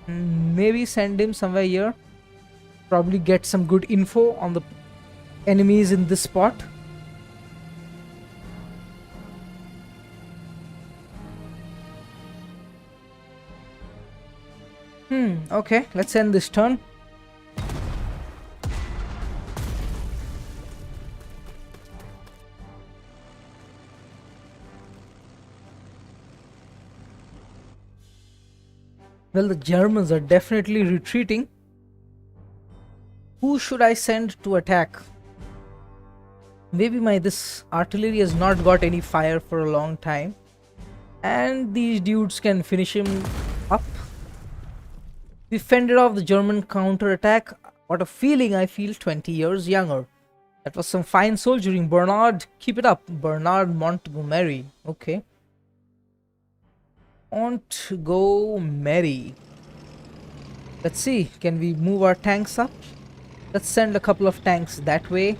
Maybe send him somewhere here. Probably get some good info on the enemies in this spot. Okay, let's end this turn. Well, the Germans are definitely retreating. Who should I send to attack? Maybe this artillery has not got any fire for a long time. And these dudes can finish him up. We fended off the German counterattack. What a feeling, I feel 20 years younger. That was some fine soldiering, Bernard. Keep it up. Bernard Montgomery. Okay. Montgomery. Let's see. Can we move our tanks up? Let's send a couple of tanks that way.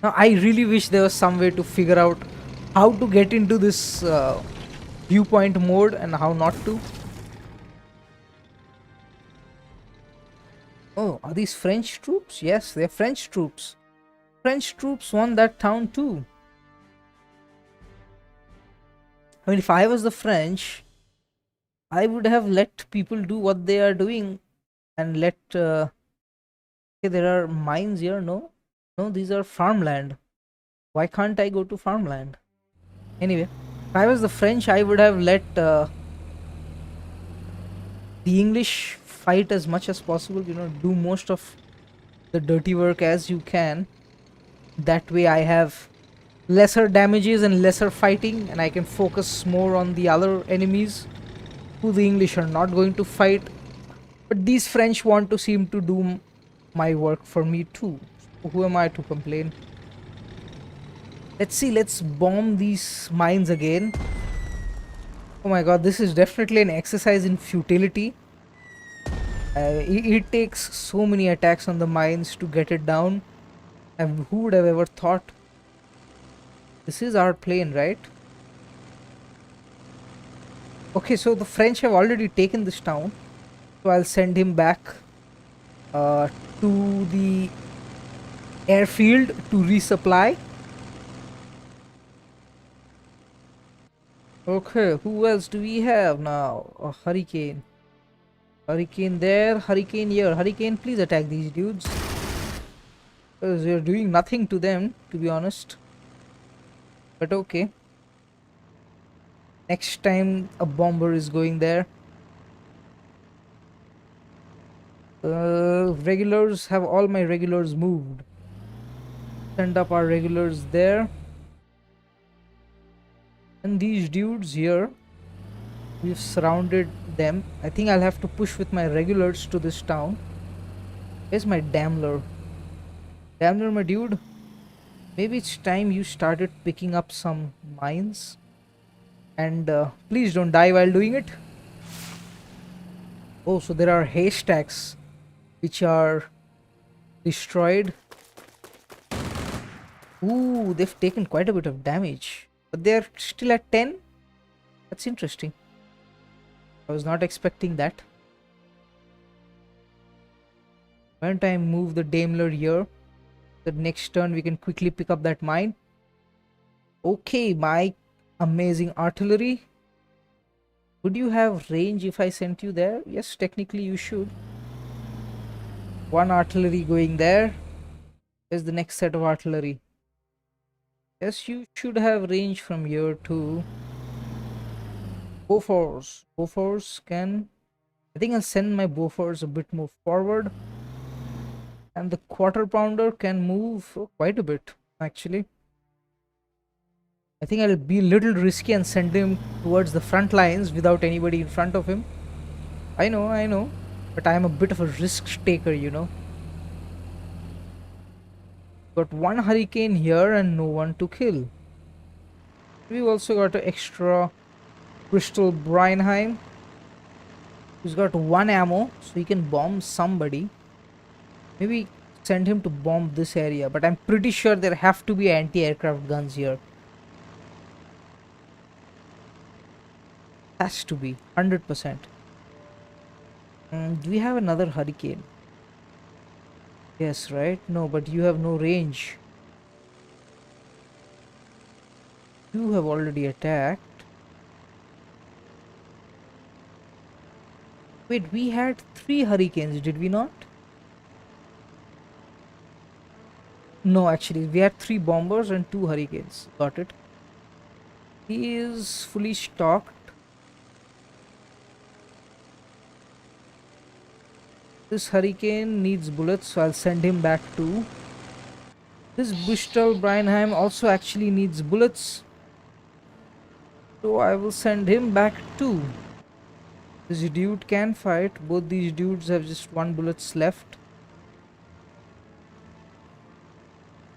Now, I really wish there was some way to figure out how to get into this viewpoint mode and how not to. Oh, are these French troops? Yes, they're French troops. French troops won that town too. I mean, if I was the French, I would have let people do what they are doing and let... okay, there are mines here, no? No, these are farmland. Why can't I go to farmland? Anyway, if I was the French, I would have let the English fight as much as possible, do most of the dirty work as you can. That way I have lesser damages and lesser fighting, and I can focus more on the other enemies who the English are not going to fight. But these French want to seem to do my work for me too. So who am I to complain? Let's see, let's bomb these mines again. Oh my god, this is definitely an exercise in futility. It takes so many attacks on the mines to get it down. And who would have ever thought? This is our plane, right? Okay, so the French have already taken this town. So I'll send him back to the airfield to resupply. Okay, who else do we have now? A hurricane. Hurricane there, hurricane here. Hurricane, please attack these dudes. Because we're doing nothing to them, to be honest. But okay. Next time a bomber is going there. Regulars, have all my regulars moved. Send up our regulars there. And these dudes here, we've surrounded them. I think I'll have to push with my regulars to this town. Where's my Daimler? Daimler, my dude. Maybe it's time you started picking up some mines. And please don't die while doing it. Oh, so there are haystacks which are destroyed. Ooh, they've taken quite a bit of damage. But they're still at 10. That's interesting. I was not expecting that. Why don't I move the Daimler here? The next turn we can quickly pick up that mine. Okay, my amazing artillery. Would you have range if I sent you there? Yes, technically you should. One artillery going there. There's the next set of artillery. Yes, you should have range from here too. Bofors. Bofors can... I think I'll send my Bofors a bit more forward. And the quarter pounder can move quite a bit, actually. I think I'll be a little risky and send him towards the front lines without anybody in front of him. I know. But I'm a bit of a risk taker, you know. Got one hurricane here and no one to kill. We've also got an extra Crystal Breinheim, who's got one ammo, so he can bomb somebody. Maybe send him to bomb this area, but I'm pretty sure there have to be anti-aircraft guns here. Has to be 100%. Do we have another hurricane? Yes, right? No, but you have no range. You have already attacked. Wait, we had 3 hurricanes, did we not? No, actually, we had 3 bombers and 2 hurricanes. Got it. He is fully stocked. This hurricane needs bullets, so I'll send him back too. This Bristol Breinheim also actually needs bullets, so I will send him back too. This dude can fight. Both these dudes have just 1 bullets left.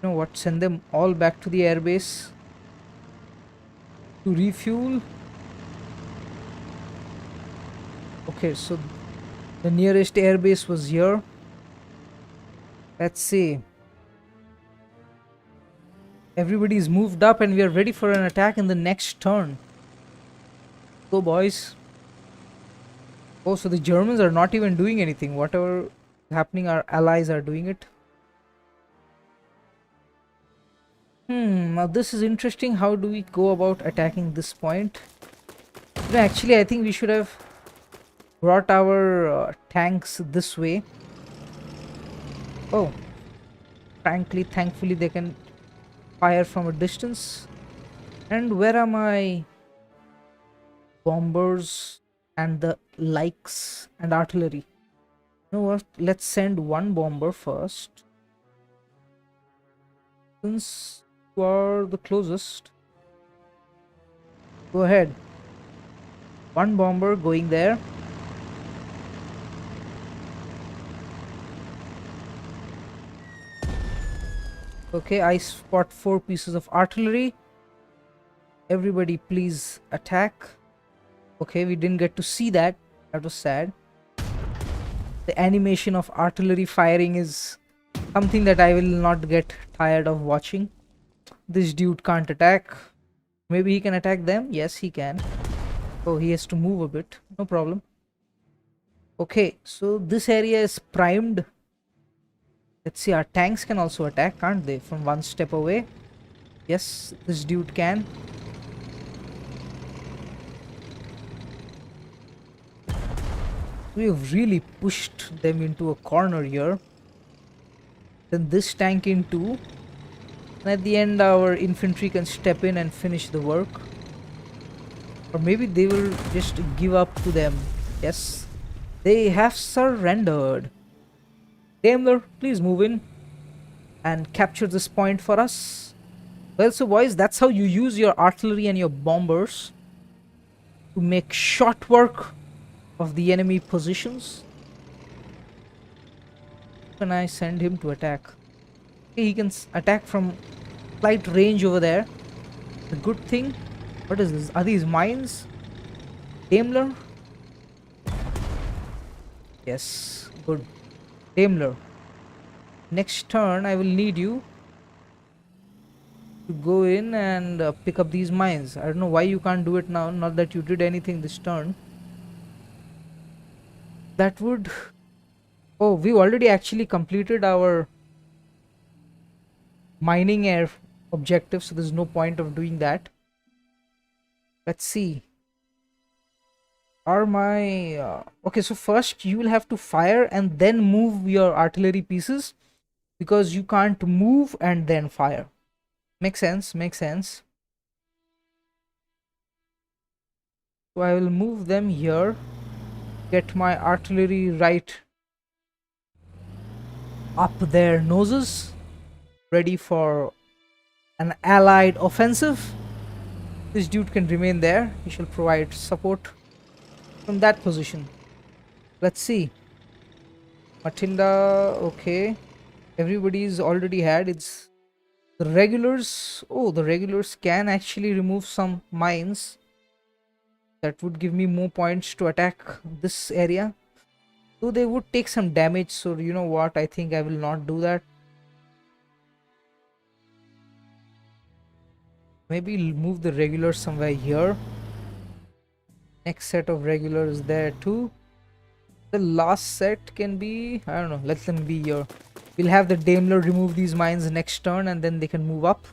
You know what? Send them all back to the airbase to refuel. Okay, so the nearest airbase was here. Let's see. Everybody's moved up and we are ready for an attack in the next turn. Go, boys. Oh, so the Germans are not even doing anything. Whatever is happening, our allies are doing it. Now this is interesting. How do we go about attacking this point? No, actually, I think we should have brought our tanks this way. Oh, thankfully they can fire from a distance. And where are my bombers and the likes and artillery? You know what? Let's send one bomber first, since you are the closest. Go ahead. One bomber going there. Okay, I spot 4 pieces of artillery. Everybody please attack. Okay, we didn't get to see that. That was sad. The animation of artillery firing is something that I will not get tired of watching. This dude can't attack. Maybe he can attack them. Yes, he can. Oh, he has to move a bit. No problem. Okay, so this area is primed. Let's see, our tanks can also attack, can't they? From 1 step away. Yes, this dude can. We have really pushed them into a corner here. Then this tank in too. And at the end our infantry can step in and finish the work. Or maybe they will just give up to them. Yes, they have surrendered. Daimler, please move in and capture this point for us. Well, so boys, that's how you use your artillery and your bombers to make short work of the enemy positions. Can I send him to attack? Okay, he can attack from slight range over there. The good thing, what is this? Are these mines? Daimler? Yes, good. Daimler, next turn I will need you to go in and pick up these mines. I don't know why you can't do it now, not that you did anything this turn. That would... Oh, we already actually completed our mining air objective, so there's no point of doing that. Let's see. Are my okay, so first you will have to fire and then move your artillery pieces, because you can't move and then fire. Makes sense, makes sense. So I will move them here, get my artillery right up their noses, ready for an allied offensive. This dude can remain there. He shall provide support from that position. Let's see. Matilda, okay. Everybody's already had. It's the regulars. Oh, the regulars can actually remove some mines. That would give me more points to attack this area. Though they would take some damage, so you know what? I think I will not do that. Maybe move the regulars somewhere here. Next set of regulars there too. The last set can be, I don't know, let them be here. We'll have the Daimler remove these mines next turn and then they can move up.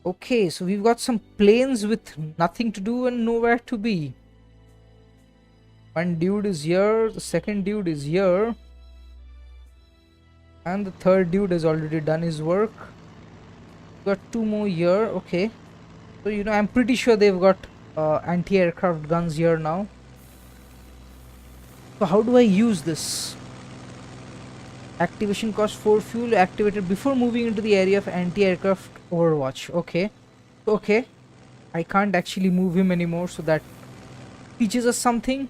Okay, so we've got some planes with nothing to do and nowhere to be. One dude is here, the second dude is here, and the third dude has already done his work. Got two more here. Okay, so you know, I'm pretty sure they've got anti-aircraft guns here now. So how do I use this? Activation cost 4 fuel, activated before moving into the area of anti-aircraft overwatch. Okay, okay, I can't actually move him anymore, so that teaches us something.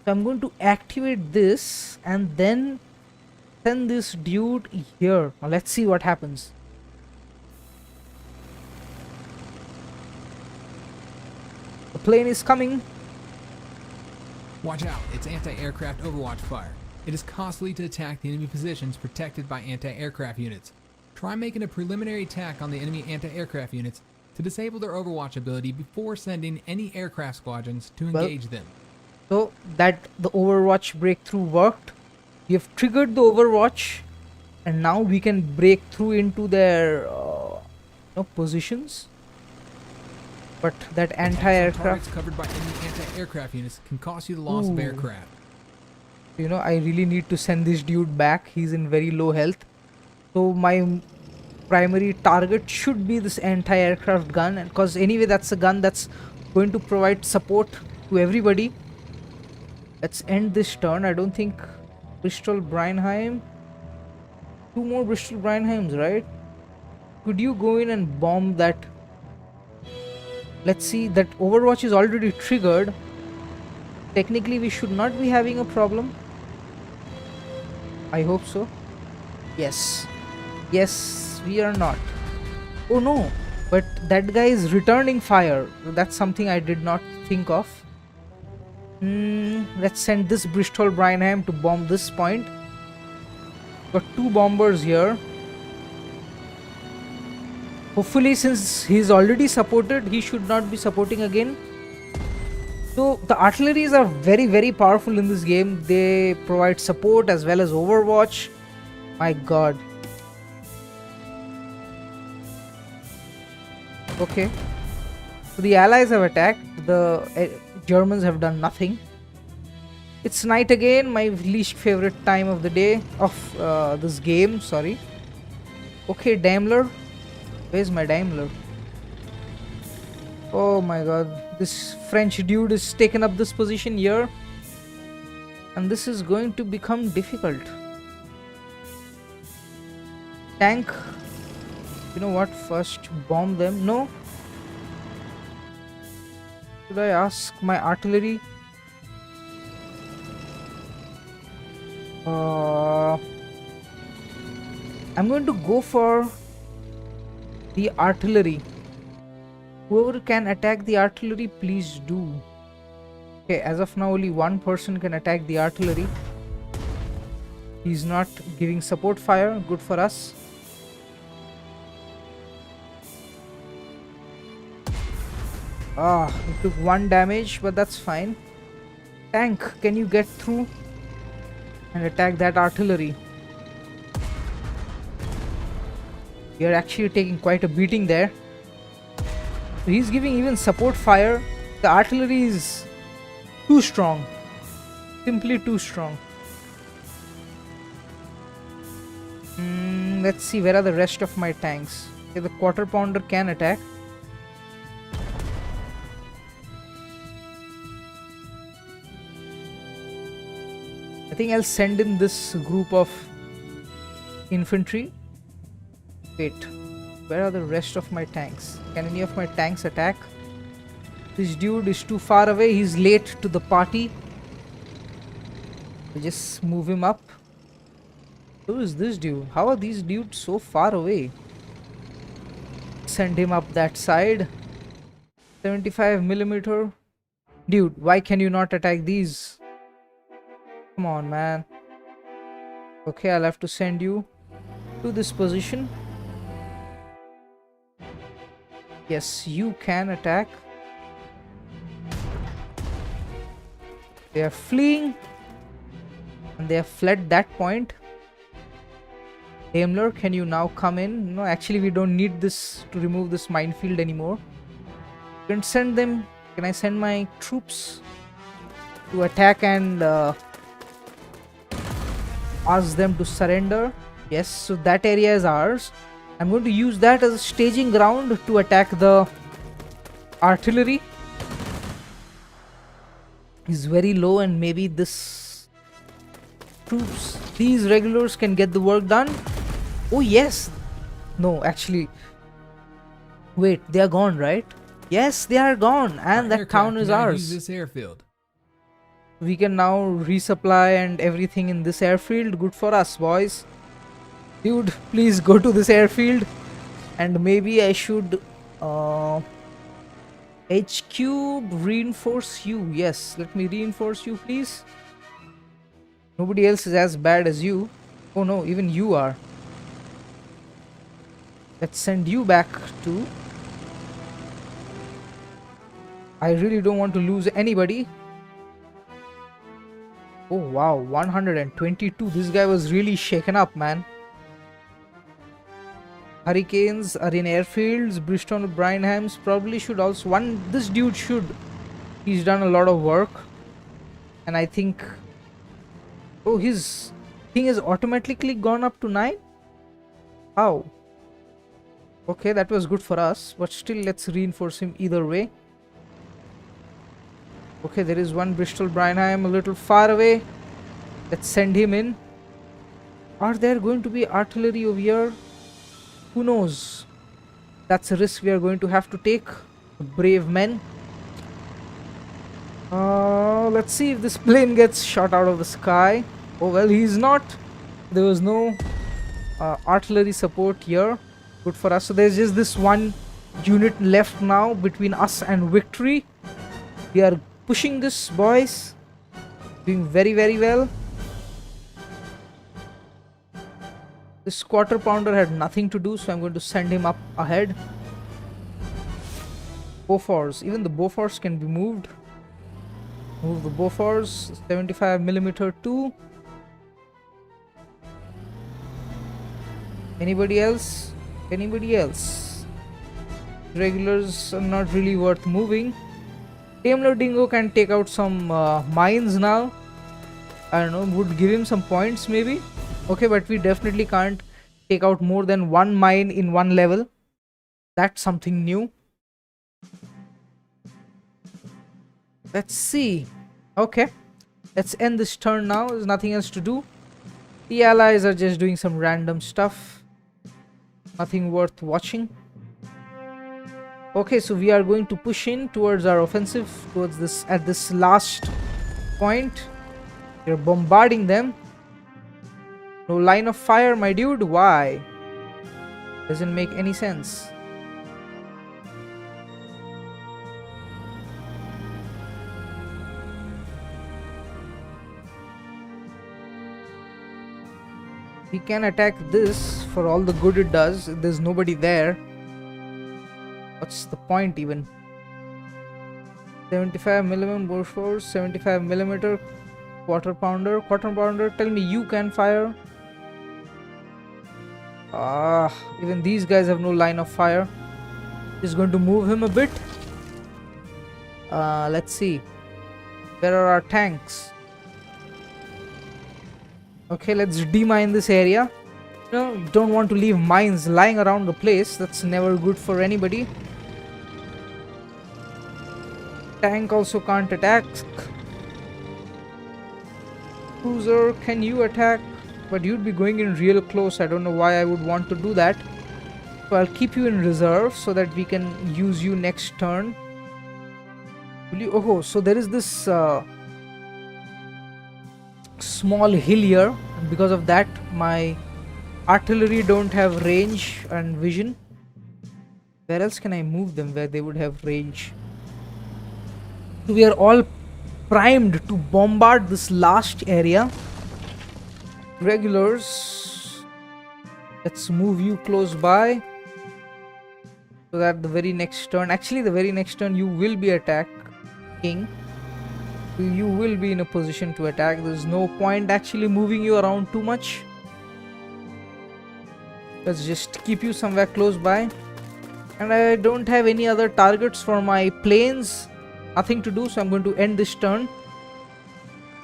So I'm going to activate this and then send this dude here. Now let's see what happens. The plane is coming. Watch out, it's anti-aircraft overwatch fire. It is costly to attack the enemy positions protected by anti-aircraft units. Try making a preliminary attack on the enemy anti-aircraft units to disable their overwatch ability before sending any aircraft squadrons to engage them. So that the overwatch breakthrough worked. We have triggered the overwatch and now we can break through into their positions. But that anti-aircraft, targets covered by enemy anti-aircraft units can cost you the loss of aircraft. You know, I really need to send this dude back. He's in very low health. So my primary target should be this anti-aircraft gun, and because anyway that's a gun that's going to provide support to everybody. Let's end this turn. I don't think Bristol Breinheim. Two more Bristol Breinheims, right? Could you go in and bomb that? Let's see, that overwatch is already triggered. Technically we should not be having a problem. I hope so. Yes. Yes, we are not. Oh no, but that guy is returning fire. That's something I did not think of. Let's send this Bristol Breinheim to bomb this point. Got two bombers here. Hopefully, since he's already supported, he should not be supporting again. So the artilleries are very, very powerful in this game. They provide support as well as overwatch. My god. Okay. So the allies have attacked. The Germans have done nothing. It's night again, my least favorite time of the day of this game. Sorry. Okay, Daimler. Where's my Daimler? Oh my god, this French dude is taken up this position here, and this is going to become difficult. Tank, you know what, first bomb them. No, should I ask my artillery? I'm going to go for the artillery. Whoever can attack the artillery, please do. Okay, as of now only one person can attack the artillery. He's not giving support fire. Good for us. He took 1 damage, but that's fine. Tank, can you get through and attack that artillery? We are actually taking quite a beating there. He's giving even support fire. The artillery is too strong. Simply too strong. Let's see, where are the rest of my tanks? Okay, the quarter pounder can attack. I think I'll send in this group of infantry. Wait, where are the rest of my tanks? Can any of my tanks attack? This dude is too far away. He's late to the party. I'll just move him up. Who is this dude? How are these dudes so far away? Send him up that side. 75mm. Dude, why can you not attack these? Come on, man. Okay, I'll have to send you to this position. Yes, you can attack. They are fleeing. And they have fled that point. Daimler, can you now come in? No, actually we don't need this to remove this minefield anymore. You can send them. Can I send my troops to attack and ask them to surrender? Yes, so that area is ours. I'm going to use that as a staging ground to attack the artillery. Is very low, and maybe this troops, these regulars can get the work done. Oh yes. No, actually, wait, they are gone, right? Yes, they are gone, and that town is ours. Use this airfield. We can now resupply and everything in this airfield. Good for us, boys. Dude, please go to this airfield. And maybe I should HQ reinforce you. Yes, let me reinforce you, please. Nobody else is as bad as you. Oh no, even you are. Let's send you back too. I really don't want to lose anybody. Oh wow, 122. This guy was really shaken up, man. Hurricanes are in airfields. Bristol Brynhams probably should also. This dude should. He's done a lot of work. And I think. Oh, his thing has automatically gone up to 9? How? Okay, that was good for us. But still, let's reinforce him either way. Okay, there is one Bristol Brynham a little far away. Let's send him in. Are there going to be artillery over here? Who knows? That's a risk we are going to have to take. Brave men. Let's see if this plane gets shot out of the sky. Oh well, he's not. There was no artillery support here. Good for us. So there's just this one unit left now between us and victory. We are pushing this, boys. Doing very, very well. This quarter pounder had nothing to do, so I'm going to send him up ahead. Bofors. Even the Bofors can be moved. Move the Bofors. 75mm too. Anybody else? Anybody else? Regulars are not really worth moving. Daimler Dingo can take out some mines now. I don't know, would give him some points maybe. Okay, but we definitely can't take out more than one mine in one level. That's something new. Let's see. Okay, let's end this turn now. There's nothing else to do. The allies are just doing some random stuff. Nothing worth watching. Okay, so we are going to push in towards our offensive, towards this, at this last point. We're bombarding them. No line of fire, my dude. Why? Doesn't make any sense. We can attack this for all the good it does. There's nobody there. What's the point even? 75mm Bofors, 75mm quarter pounder. Quarter pounder, tell me you can fire. Even these guys have no line of fire. Just going to move him a bit. Let's see. Where are our tanks? Okay, let's demine this area. You don't want to leave mines lying around the place. That's never good for anybody. Tank also can't attack. Cruiser, can you attack? But you'd be going in real close. I don't know why I would want to do that. So I'll keep you in reserve so that we can use you next turn. Will you? Oh, so there is this small hill here, and because of that my artillery don't have range and vision. Where else can I move them where they would have range? So we are all primed to bombard this last area. Regulars, let's move you close by so that the very next turn, actually the very next turn, you will be attacking. You will be in a position to attack. There's no point actually moving you around too much. Let's just keep you somewhere close by. And I don't have any other targets for my planes. Nothing to do, so I'm going to end this turn.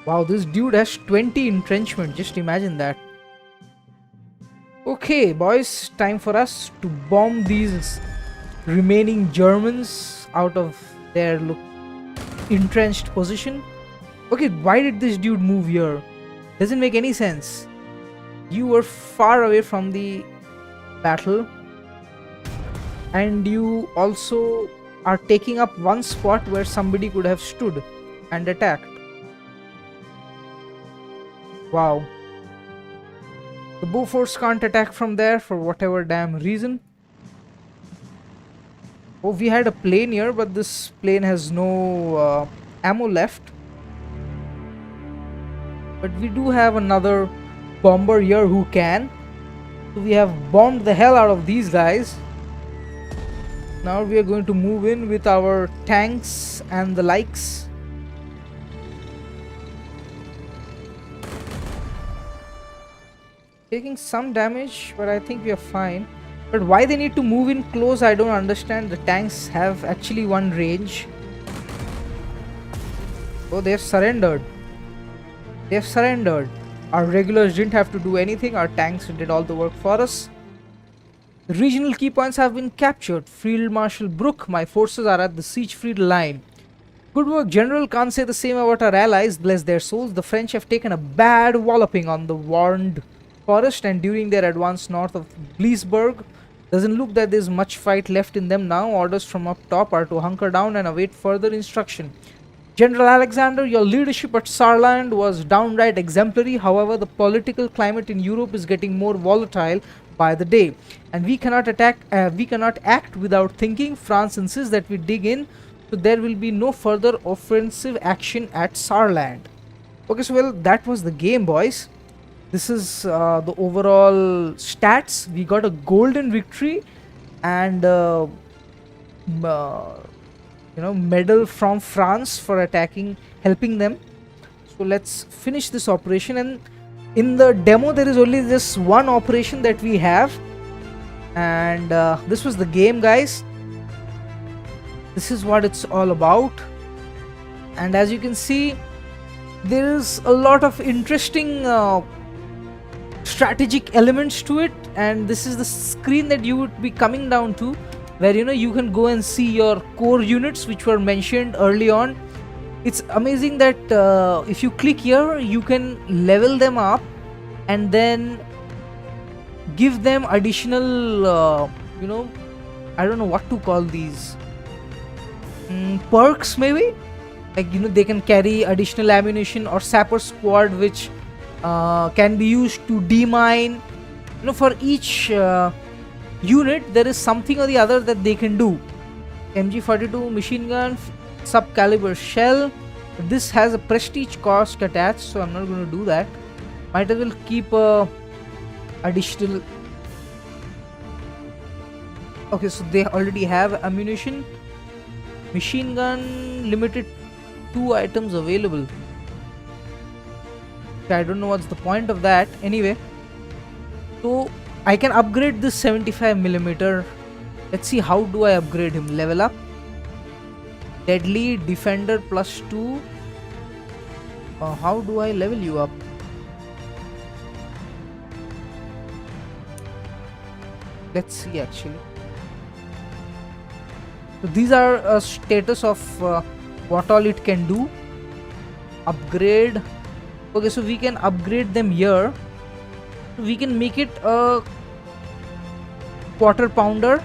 Wow, this dude has 20 entrenchment. Just imagine that. Okay, boys, time for us to bomb these remaining Germans out of their entrenched position. Okay, why did this dude move here? Doesn't make any sense. You were far away from the battle, and you also are taking up one spot where somebody could have stood and attacked. Wow. The Bofors can't attack from there for whatever damn reason. Oh, we had a plane here, but this plane has no ammo left. But we do have another bomber here who can. So we have bombed the hell out of these guys. Now we are going to move in with our tanks and the likes. Taking some damage, but I think we are fine. But why they need to move in close, I don't understand. The tanks have actually one range. Oh, they have surrendered. They have surrendered. Our regulars didn't have to do anything. Our tanks did all the work for us. The regional key points have been captured. Field Marshal Brooke, my forces are at the Siegfried line. Good work, General. Can't say the same about our allies, bless their souls. The French have taken a bad walloping on the Warned Forest, and during their advance north of Bleesburg, doesn't look that there's much fight left in them now. Orders from up top are to hunker down and await further instruction. General Alexander, your leadership at Saarland was downright exemplary. However, the political climate in Europe is getting more volatile by the day, and we cannot act without thinking. France insists that we dig in, so there will be no further offensive action at Saarland. Okay, so well, that was the game, boys. This is the overall stats. We got a golden victory and medal from France for helping them. So let's finish this operation. And in the demo there is only this one operation that we have, and this was the game, guys. This is what it's all about, and as you can see, there is a lot of interesting strategic elements to it. And this is the screen that you would be coming down to, where you can go and see your core units which were mentioned early on. It's amazing that if you click here, you can level them up and then give them additional I don't know what to call these, perks maybe, like they can carry additional ammunition, or sapper squad which can be used to demine. For each unit there is something or the other that they can do. MG42 machine gun, sub-caliber shell. This has a prestige cost attached, so I'm not going to do that. Might as well keep additional. Okay, so they already have ammunition. Machine gun, limited 2 items available. I don't know what's the point of that. Anyway, so I can upgrade this 75mm. Let's see, how do I upgrade him? Level up. Deadly defender +2. How do I level you up? Let's see actually. So these are a status of what all it can do. Upgrade. Okay, so we can upgrade them here. We can make it a quarter pounder.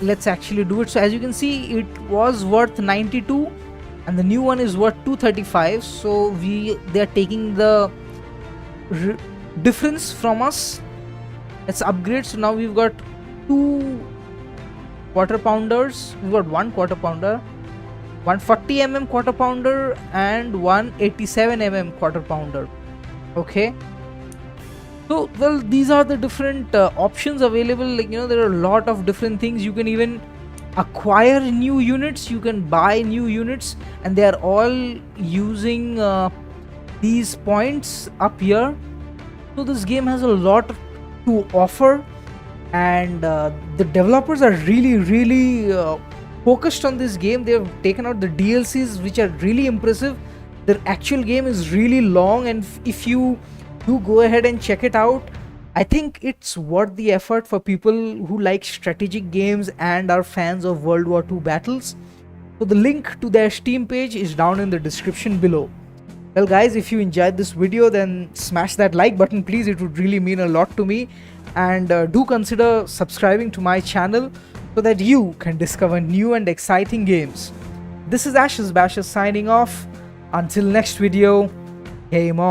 Let's actually do it. So as you can see, it was worth 92 and the new one is worth 235. So they are taking the difference from us. Let's upgrade. So now we've got 2 quarter pounders. We've got 1 quarter pounder, 140mm quarter pounder and 187mm quarter pounder. Okay, so well, these are the different options available. Like, you know, there are a lot of different things. You can even acquire new units, you can buy new units, and they are all using these points up here. So this game has a lot to offer, and the developers are really focused on this game. They have taken out the DLCs, which are really impressive. The actual game is really long, and if you do go ahead and check it out, I think it's worth the effort for people who like strategic games and are fans of World War II battles. So the link to their Steam page is down in the description below. Well guys, if you enjoyed this video, then smash that like button please. It would really mean a lot to me, and do consider subscribing to my channel so that you can discover new and exciting games. This is Ashes Bashes signing off. Until next video, game on.